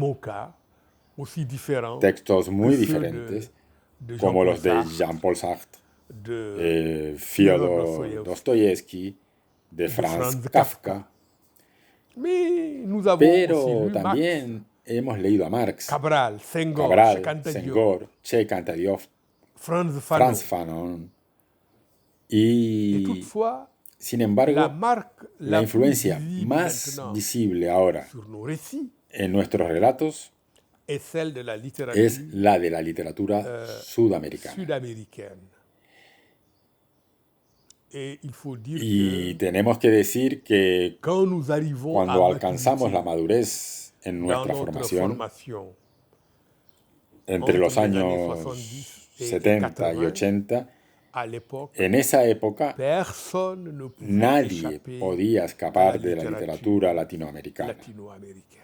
textos muy diferentes, como los de Jean-Paul Sartre, Fyodor Dostoyevsky, de Franz Kafka. Pero también hemos leído a Marx, Cabral, Senghor, Csikszentmihalyi, Frantz Fanon. Y, sin embargo, la influencia más visible ahora en nuestros relatos es la de la literatura sudamericana. Y tenemos que decir que cuando alcanzamos la madurez en nuestra formación, entre los años 70 y 80, en esa época nadie podía escapar de la literatura latinoamericana.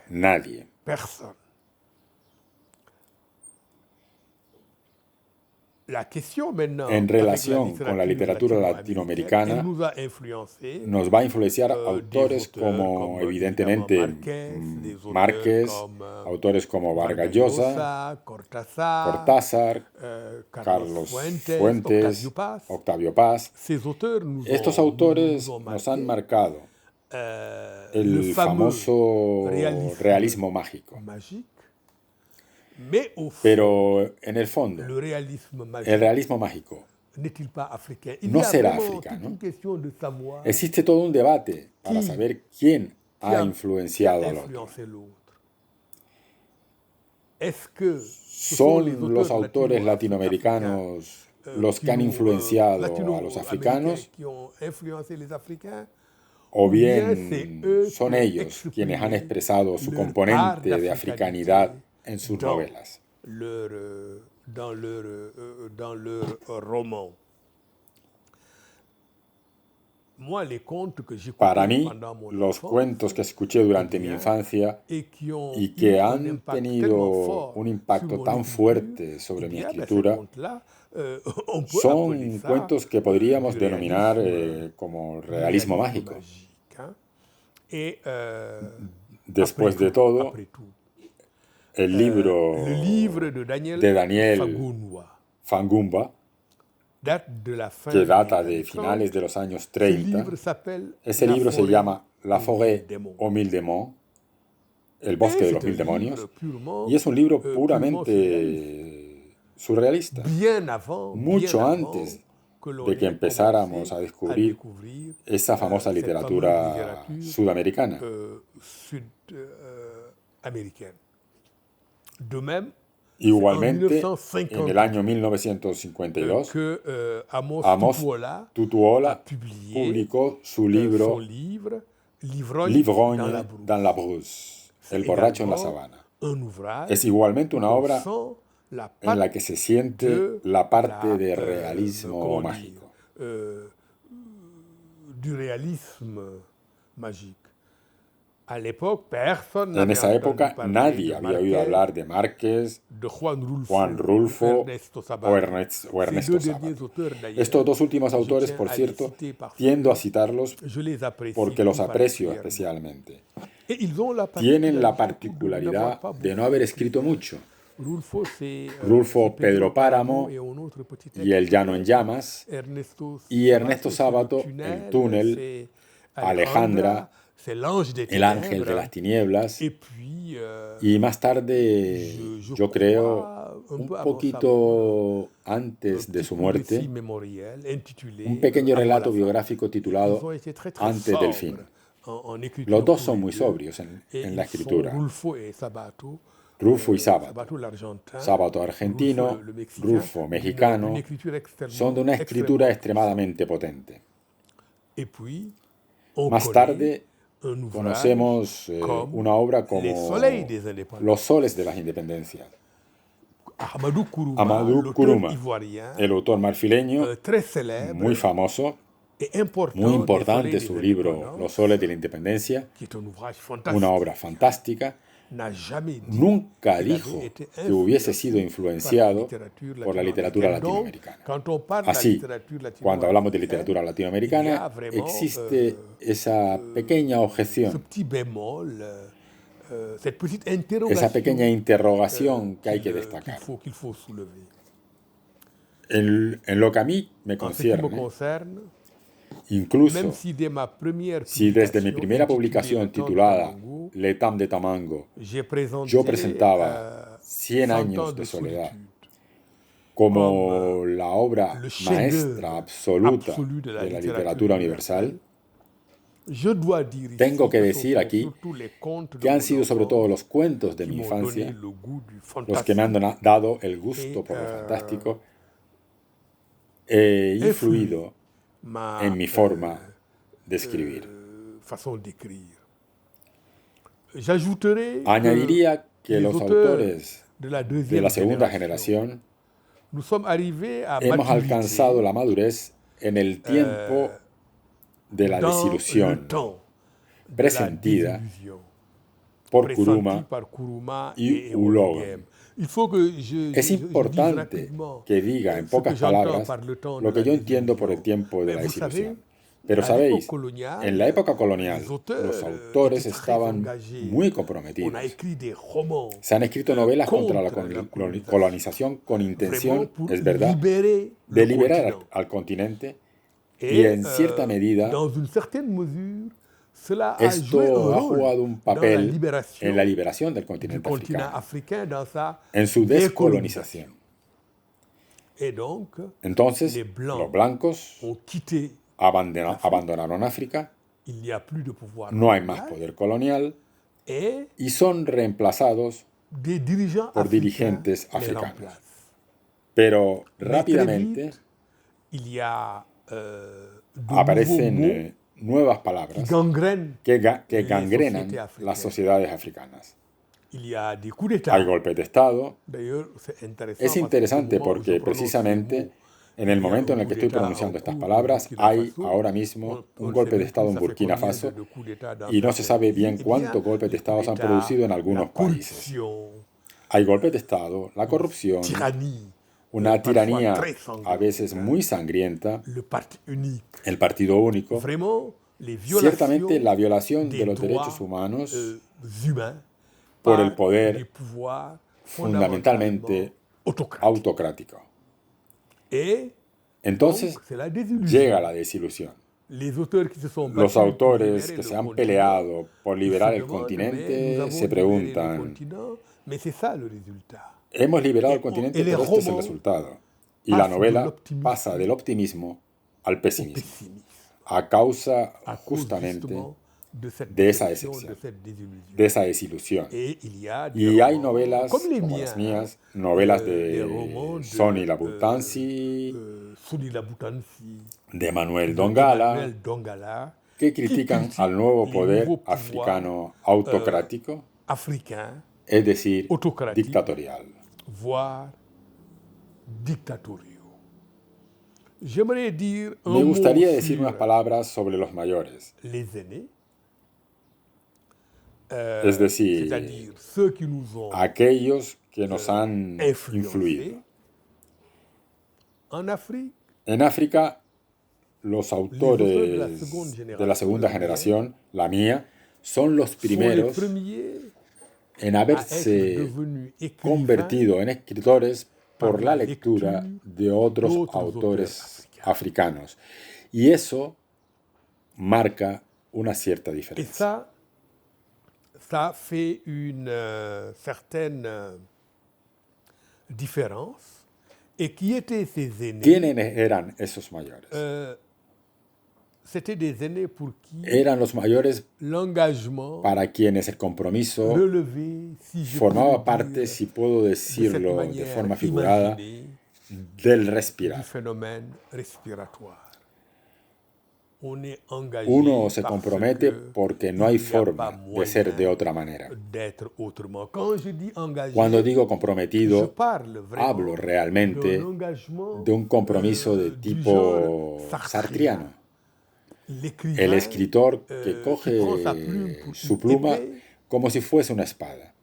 Nadie. En relación con la literatura latinoamericana, nos va a influenciar autores como, evidentemente, Márquez, autores como Vargas Llosa, Cortázar, Carlos Fuentes, Octavio Paz. Estos autores nos han marcado el famoso realismo mágico. Pero en el fondo, el realismo mágico no será africano. Existe todo un debate para saber quién ha influenciado al otro. ¿Son los autores latinoamericanos los que han influenciado a los africanos? ¿O bien son ellos quienes han expresado su componente de africanidad en sus novelas? Dans leur roman. Para mí, los cuentos que escuché durante mi infancia y que han tenido un impacto tan fuerte sobre mi escritura son cuentos que podríamos denominar como realismo mágico. Después de todo, el libro de Daniel Fangumba, que data de finales de los años 30, ese libro se llama La forêt aux mille démons, El bosque de los mil demonios, y es un libro puramente surrealista, mucho antes de que empezáramos a descubrir esa famosa literatura sudamericana. Igualmente, en el año 1952, Amos Tutuola publicó su libro L'ivrogne dans la brousse, El borracho en la sabana. Es igualmente una obra en la que se siente la parte de realismo mágico. En esa época nadie había oído hablar de Márquez, Juan Rulfo o Ernesto Sábato. Estos dos últimos autores, por cierto, tiendo a citarlos porque los aprecio especialmente. tienen la particularidad de no haber escrito mucho. Rulfo Pedro Páramo y El Llano en Llamas, y Ernesto Sábato El Túnel, Alejandra, El Ángel de las Tinieblas, y más tarde, yo creo, un poquito antes de su muerte, un pequeño relato biográfico titulado Antes del fin. Los dos son muy sobrios en la escritura. Rulfo y Sábato. Sábato argentino, Rulfo mexicano, son de una escritura extremadamente potente. Más tarde conocemos una obra como Los Soles de las Independencias. Amadou Kourouma, el autor marfileño, muy famoso, muy importante su libro Los Soles de la Independencia, una obra fantástica. Nunca dijo que hubiese sido influenciado por la literatura latinoamericana. Así, cuando hablamos de literatura latinoamericana, existe esa pequeña objeción, esa pequeña interrogación que hay que destacar. En lo que a mí me concierne, incluso si desde mi primera publicación titulada L'Étang de Tamango yo presentaba 100 años de soledad como la obra maestra absoluta de la literatura universal, tengo que decir aquí que han sido sobre todo los cuentos de mi infancia los que me han dado el gusto por lo fantástico e influido en mi forma de escribir. Añadiría que los autores de la segunda generación hemos alcanzado la madurez en el tiempo de la desilusión presentida por Kourouma y Houellebecq. Es importante que diga en pocas palabras lo que yo entiendo por el tiempo de la desilusión. Pero sabéis, en la época colonial los autores estaban muy comprometidos. Se han escrito novelas contra la colonización con intención, es verdad, de liberar al continente, y en cierta medida esto ha jugado un papel en la liberación del continente africano, en su descolonización. Entonces, los blancos abandonaron África, no hay más poder colonial y son reemplazados por dirigentes africanos. Pero rápidamente aparecen nuevas palabras que gangrenan las sociedades africanas. Hay golpes de Estado. Es interesante porque precisamente en el momento en el que estoy pronunciando estas palabras hay ahora mismo un golpe de Estado en Burkina Faso y no se sabe bien cuántos golpes de Estado se han producido en algunos países. Hay golpes de Estado, la corrupción, una tiranía a veces muy sangrienta, el partido único, ciertamente la violación de los derechos humanos por el poder fundamentalmente autocrático. Entonces llega la desilusión. Los autores que se han peleado por liberar el continente se preguntan, hemos liberado el continente, pero este es el resultado. Y la novela pasa del optimismo al pesimismo, a causa justamente de esa decepción, de esa desilusión. Y hay novelas como las mías, novelas de Soni Labutansi, de Manuel Dongala, que critican al nuevo poder africano autocrático, es decir, dictatorial. Me gustaría decir unas palabras sobre los mayores, es decir, aquellos que nos han influido. En África, los autores de la segunda generación, la mía, son los primeros en haberse convertido en escritores por la lectura de otros autores africanos. Y eso marca una cierta diferencia. Ça fait une certaine différence. Et qui étaient ces aînés? ¿Quiénes eran esos mayores? C'était des aînés pour qui eran los mayores l'engagement para quienes el compromiso relevait, si je formaba peux parte, dire, si puedo decirlo de manière forma figurada, imaginée del du respirar. phénomène respiratoire. On est engagé Uno se parce compromete que porque no il hay n'y a pas forma de ser de moyen otra manera. d'être autrement. Quand je dis engagé, Cuando digo je comprometido, parle vraiment hablo realmente d'un engagement de un compromiso de du tipo genre sartriano. El L'écrivain escritor que qui prend sa plume coge pour su une pluma épée, como si fuese una espada,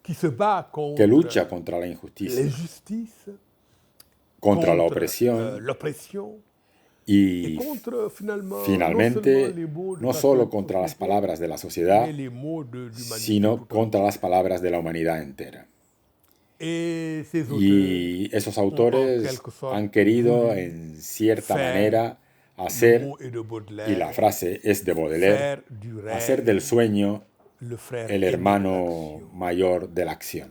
qui se bat que contre lucha contra la injusticia, l'injustice, contra la contre opresión l'oppression, y et contre finalement non finalmente seulement les mots de no sa solo contra las société, palabras de la sociedad, mais les mots de l'humanité sino tout contra entière. las palabras de la humanidad entera. Et ces auteurs Y esos ont en autores quelque sorte han querido, voulu en cierta faire, manera, le hacer, mot est de y la Baudelaire, frase es de Baudelaire, faire du hacer rêve del sueño le frère el aîné de hermano l'action. mayor de la acción.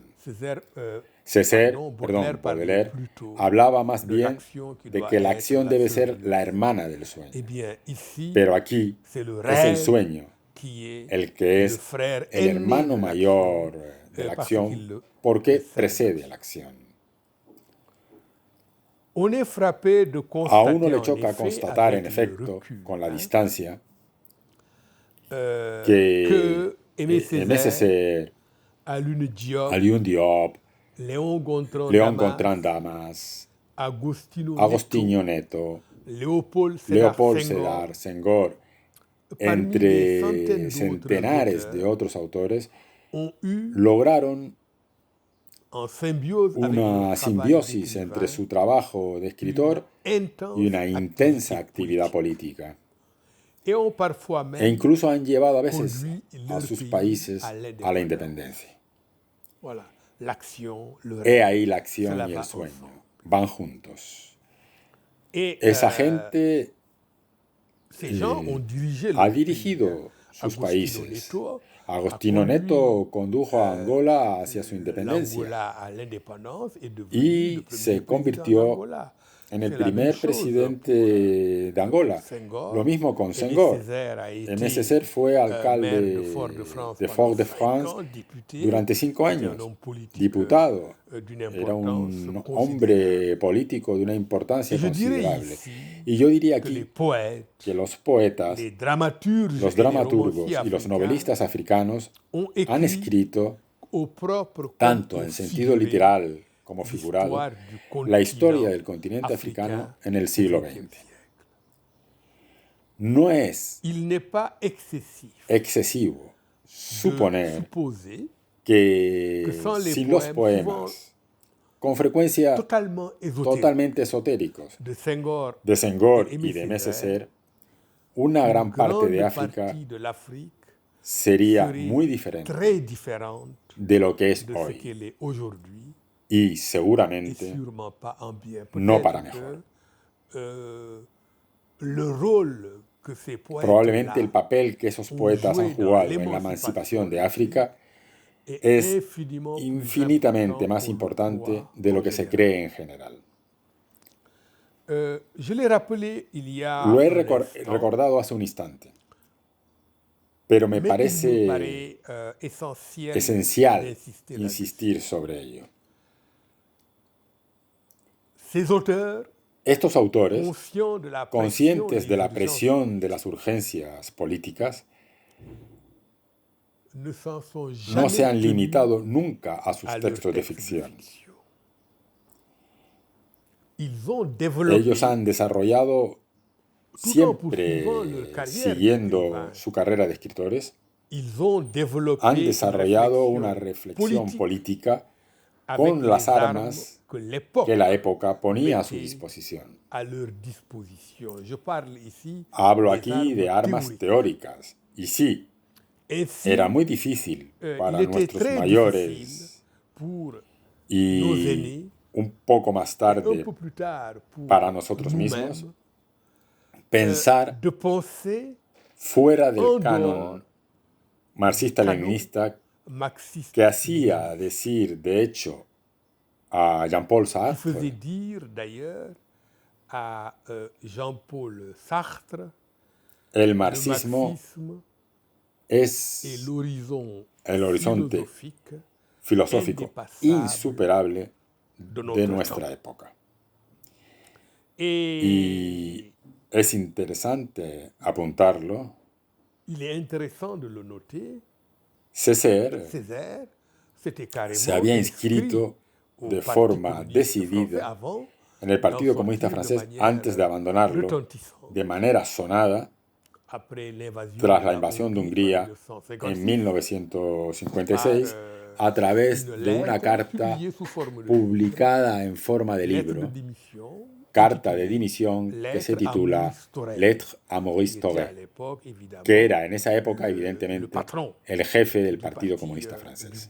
Baudelaire parlait Baudelaire plutôt hablaba más de bien l'action qui de doit que la être acción la debe sœur ser du la rêve. hermana del sueño. Eh bien, ici, Pero aquí c'est le es el rêve sueño qui est el que le es frère el aîné hermano de mayor l'action, de la parce acción qu'il le porque précède. precede a la acción. On est frappé de A constater uno le en choca effet, constatar, en avec le efecto, recul, con la hein, distancia, que que Aimé Aimé Césaire, Alioune Diop, Alioune Diop, Léon Gontran Léon Damas, Gontran Damas, Agostinho Agostinho Neto, Léopold Léopold Sédar Sédar Senghor, parmi des entre centaines d'autres centenares de auteurs, otros autores, ont eu lograron en symbiose avec una leur travail simbiosis entre d'écrivain, su trabajo de escritor y intense una intensa activité actividad política. et ont parfois E même incluso han llevado a veces conduit a leur sus pays países à a la l'indépendance. independencia. Voilà, l'action, le He rêve, ahí la acción cela y va el sueño. ensemble. Van juntos. Et Esa gente ces gens ont dirigé ha leur pays. dirigido sus Agostinho países. Neto Agostinho a Neto condujo a Angola hacia su independencia l'Angola à l'indépendance est devenu y le premier se président convirtió d'Angola. en el C'est la même primer chose presidente de pour Angola. Senghor. Lo mismo con Aimé Senghor. Césaire a été Aimé Césaire fue alcalde maire de Fort-de-France de pendant Fort-de-France 5 ans, député, durante 5 était un años, homme politique diputado. d'une Era importance un considérable. hombre político de una importancia Et je dirais considerable. ici Y yo diría que les aquí poètes, que los poetas, les dramaturges los et les dramaturgos romanciers y los africains novelistas africanos ont han écrit escrito, au propre tanto comme en au sentido figuré, literal como figurado, l'histoire du la historia continent del continente africano africain en el au siglo XXe XX. siècle. No es Il n'est pas excessif excesivo de suponer supposer que sans les sin los poèmes poemas, con frecuencia totalement ésotériques totalmente esotéricos, de Senghor de Senghor et Aimé y de Aimé Césaire, Césaire, una une gran parte de grande África partie de l'Afrique sería serait muy diferente très différente de lo que es de ce hoy qu'elle est aujourd'hui y et seguramente sûrement pas en bien. no Peut-être para mejor. que le rôle que ces Probablemente el poètes-là papel que esos ont poetas han joué dans jugado en la emancipación l'émancipation de África est es infiniment plus infinitamente important más qu'on le importante croit de lo en que se général. cree en general. Je l'ai rappelé il y a Lo he un instant, recordado hace un instante, pero me mais il me parece paraît essentiel esencial d'insister là-dessus. insistir sobre ello. Ces auteurs, Estos autores, conscients de la pression conscientes des de la urgences, presión de las urgencias políticas, ne s'en sont no jamais se han tenus limitado nunca a sus à leurs textos de textes ficción. Ils ont développé, Ellos han desarrollado, tout en poursuivant siempre leur carrière siguiendo d'écrivain, su carrera de escritores, ils ont développé han une desarrollado réflexion una reflexión politique política avec con las les armes armas que l'époque que la época ponía a su mettait disposición. à leur disposition. Je parle ici Hablo des aquí de armas théoriques. teóricas, y sí, era muy difícil para nuestros mayores y un poco más tarde para nosotros mismos pensar fuera del canon marxista-leninista que hacía decir, de hecho, a Jean-Paul Sartre, el marxismo es el horizonte filosófico insuperable de nuestra época. Y es interesante apuntarlo. Césaire se había inscrito de forma decidida en el Partido Comunista Francés antes de abandonarlo de manera sonada tras la invasión de Hungría en 1956 a través de una carta publicada en forma de libro, carta de dimisión que se titula Lettre à Maurice Thorez, que era en esa época evidentemente el jefe del Partido Comunista Francés.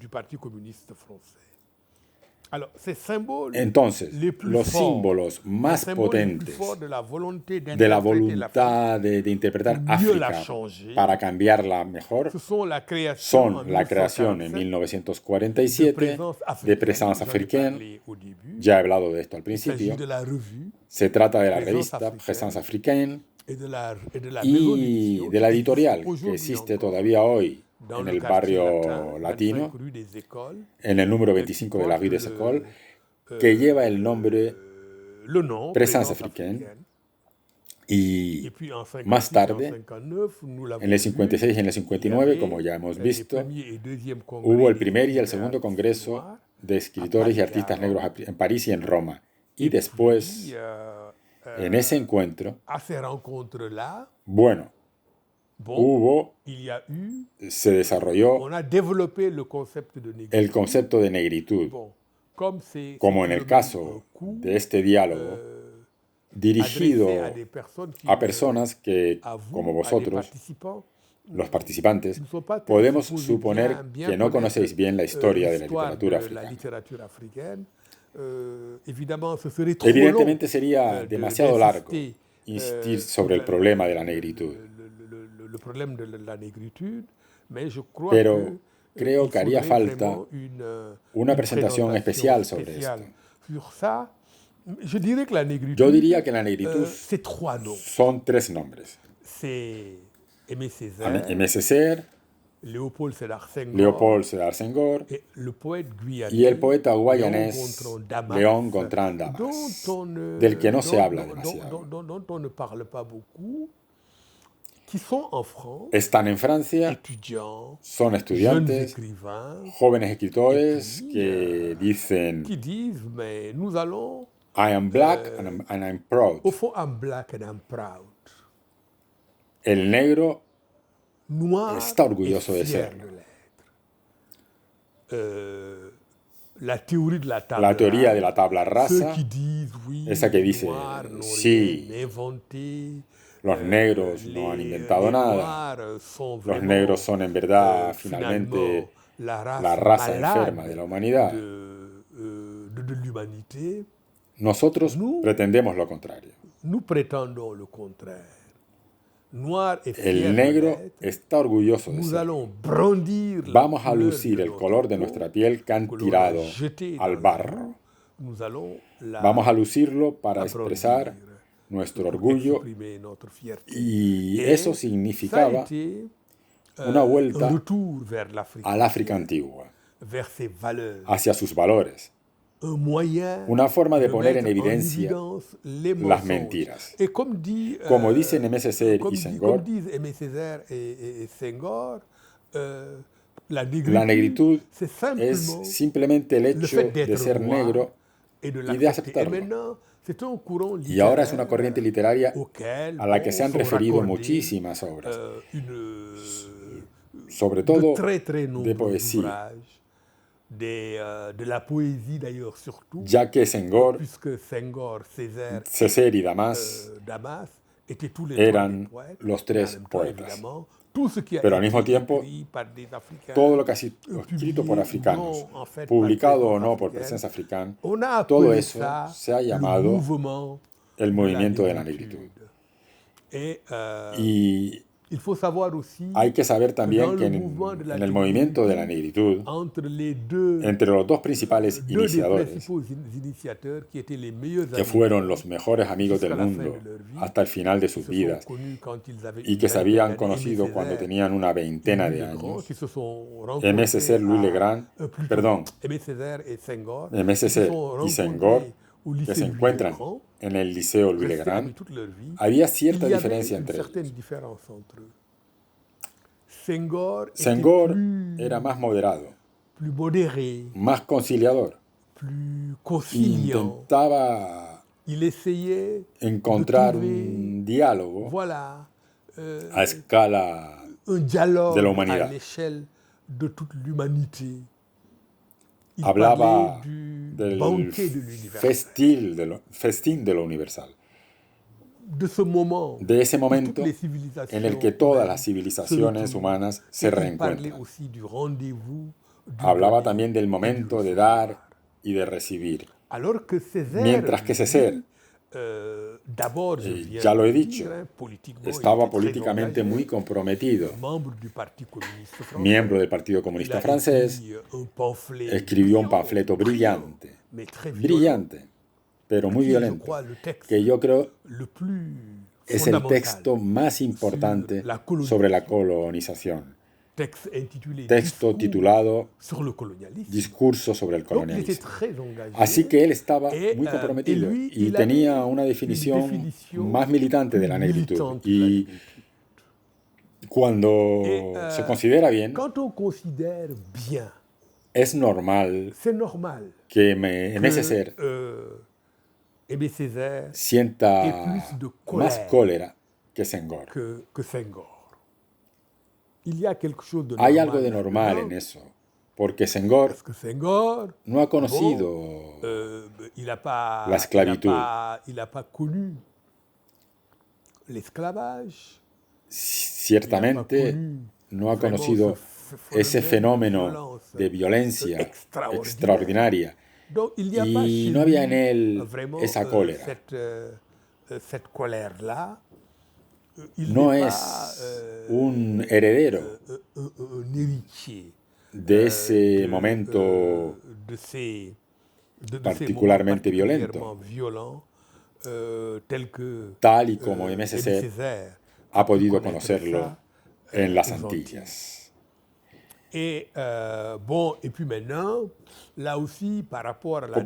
Entonces, los símbolos más potentes de la voluntad de interpretar África para cambiarla mejor son la creación en 1947 de Présence Africaine, ya he hablado de esto al principio, se trata de la revista Présence Africaine y de la editorial que existe todavía hoy en el barrio latino, en el número 25 de la Rue des Écoles, que lleva el nombre Présence Africaine. Y más tarde, en el 56 y en el 59, como ya hemos visto, hubo el primer y el segundo congreso de escritores y artistas negros en París y en Roma. Y después, en ese encuentro, bueno, se desarrolló el concepto de negritud, como en el caso de este diálogo, dirigido a personas que, como vosotros, los participantes, podemos suponer que no conocéis bien la historia de la literatura africana. Evidentemente sería demasiado largo insistir sobre el problema de la negritud. Pero creo que haría falta una presentación especial sobre esto. Yo diría que la negritud son tres nombres. Aimé Césaire, Léopold Sédar Senghor y el poeta guayanés Léon Gontran Damas, del que no se habla demasiado. Están en Francia, son estudiantes, jóvenes escritores que dicen I am black and I'm proud. El negro está orgulloso de serlo. La teoría de la tabla rasa, esa que dice, sí, los negros no han inventado nada, los negros son en verdad finalmente la raza enferma de la humanidad. Nosotros pretendemos lo contrario. El negro está orgulloso de serlo. Vamos a lucir el color de nuestra piel que han tirado al barro. Vamos a lucirlo para expresar nuestro orgullo, y eso significaba una vuelta al África antigua, hacia sus valores, una forma de poner en evidencia las mentiras. Como dicen Aimé Césaire y Senghor, la negritud es simplemente el hecho de ser negro y de aceptarlo. Y ahora es una corriente literaria a la que se han referido muchísimas obras, sobre todo de poesía, ya que Senghor, Césaire y Damas eran los tres poetas. Pero al mismo tiempo, todo lo que ha sido escrito por africanos, publicado o no por presencia africana, todo eso se ha llamado el movimiento de la negritud. Y hay que saber también que en el movimiento de la negritud, entre los dos principales iniciadores, que fueron los mejores amigos del mundo hasta el final de sus vidas y que se habían conocido cuando tenían una veintena de años, Aimé Césaire y Senghor, que se encuentran en el Liceo Louis Le Grand, había cierta diferencia entre ellos. Senghor era más moderado, más conciliador, intentaba encontrar un diálogo a escala de la humanidad. Hablaba del festín de lo universal, de ese momento en el que todas las civilizaciones humanas se reencuentran. Hablaba también del momento de dar y de recibir. Mientras que Césaire, ya lo he dicho, estaba políticamente muy comprometido. Miembro del Partido Comunista Francés, escribió un panfleto brillante, pero muy violento, que yo creo es el texto más importante sobre la colonización. Texto titulado Discurso sobre el colonialismo. Así que él estaba muy comprometido y tenía una definición más militante de la negritud. Y cuando se considera bien, es normal que Aimé Césaire sienta más cólera que Senghor. Hay algo de normal en eso, porque Senghor no ha conocido la esclavitud. Ciertamente no ha conocido ese fenómeno de violencia extraordinaria y no había en él esa cólera. No es un heredero de ese momento particularmente violento, tal y como Aimé Césaire ha podido conocerlo en las Antillas.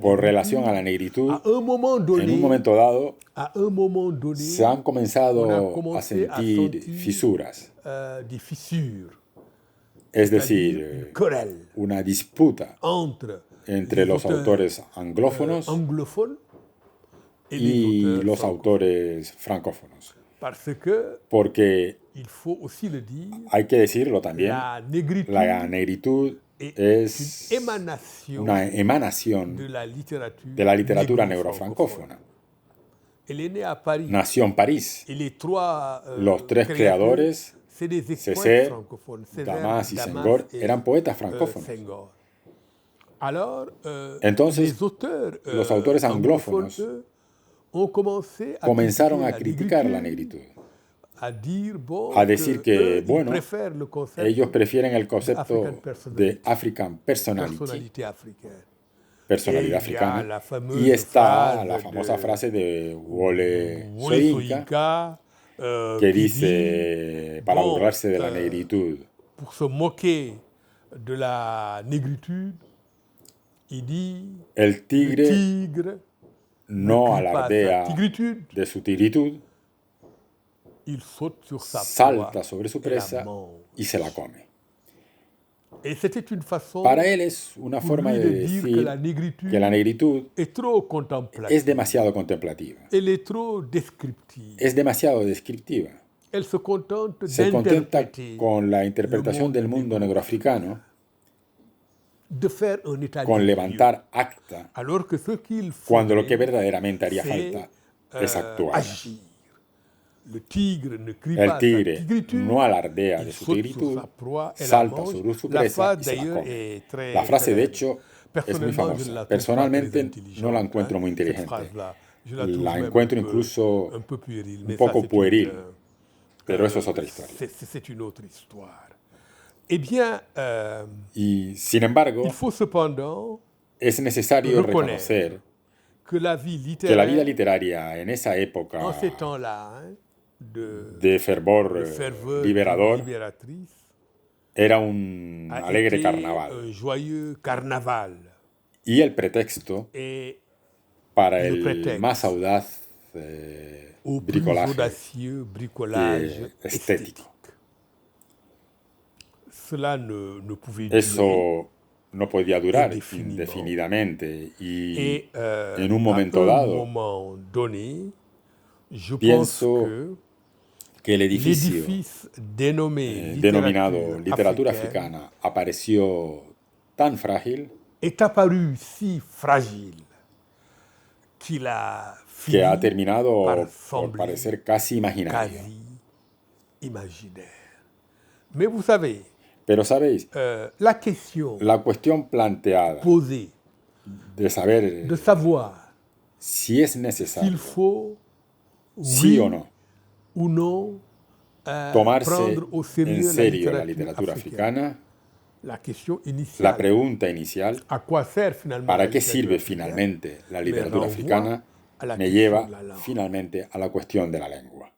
Por relación a la negritud, en un momento dado se han comenzado a sentir fisuras, es decir, una disputa entre los autores anglófonos y los autores francófonos. Porque, hay que decirlo también, la negritud es una emanación de la literatura negrofrancófona. Nació en París. Los tres creadores, Césaire, Damas y Senghor, eran poetas francófonos. Entonces, los autores anglófonos comenzaron a criticar la negritud, a decir que, bueno, ellos prefieren el concepto de African personality, personalidad africana, y está la famosa frase de Wole Soyinka, que dice, para burlarse de la negritud, el tigre no alardea de su tigritud, salta sobre su presa y se la come. Para él es una forma de decir que la negritud es demasiado contemplativa, es demasiado descriptiva. Se contenta con la interpretación del mundo negroafricano, con levantar acta, cuando lo que verdaderamente haría falta es actuar. El tigre no alardea de su tigritud, salta sobre su presa y se la come. La frase, de hecho, es muy famosa. Personalmente no la encuentro muy inteligente. La encuentro incluso un poco pueril, pero eso es otra historia. Y sin embargo, es necesario reconocer que la vida literaria en esa época de fervor liberador era un alegre carnaval. Y el pretexto para el más audaz bricolaje estético. Eso no podía durar indefinidamente y en un momento dado pienso que el edificio denominado literatura africana apareció tan frágil que ha terminado por parecer casi imaginario. Pero sabéis, la cuestión planteada de saber si es necesario, sí o no, tomarse en serio la literatura africana, la pregunta inicial, ¿para qué sirve finalmente la literatura africana?, me lleva finalmente a la cuestión de la lengua.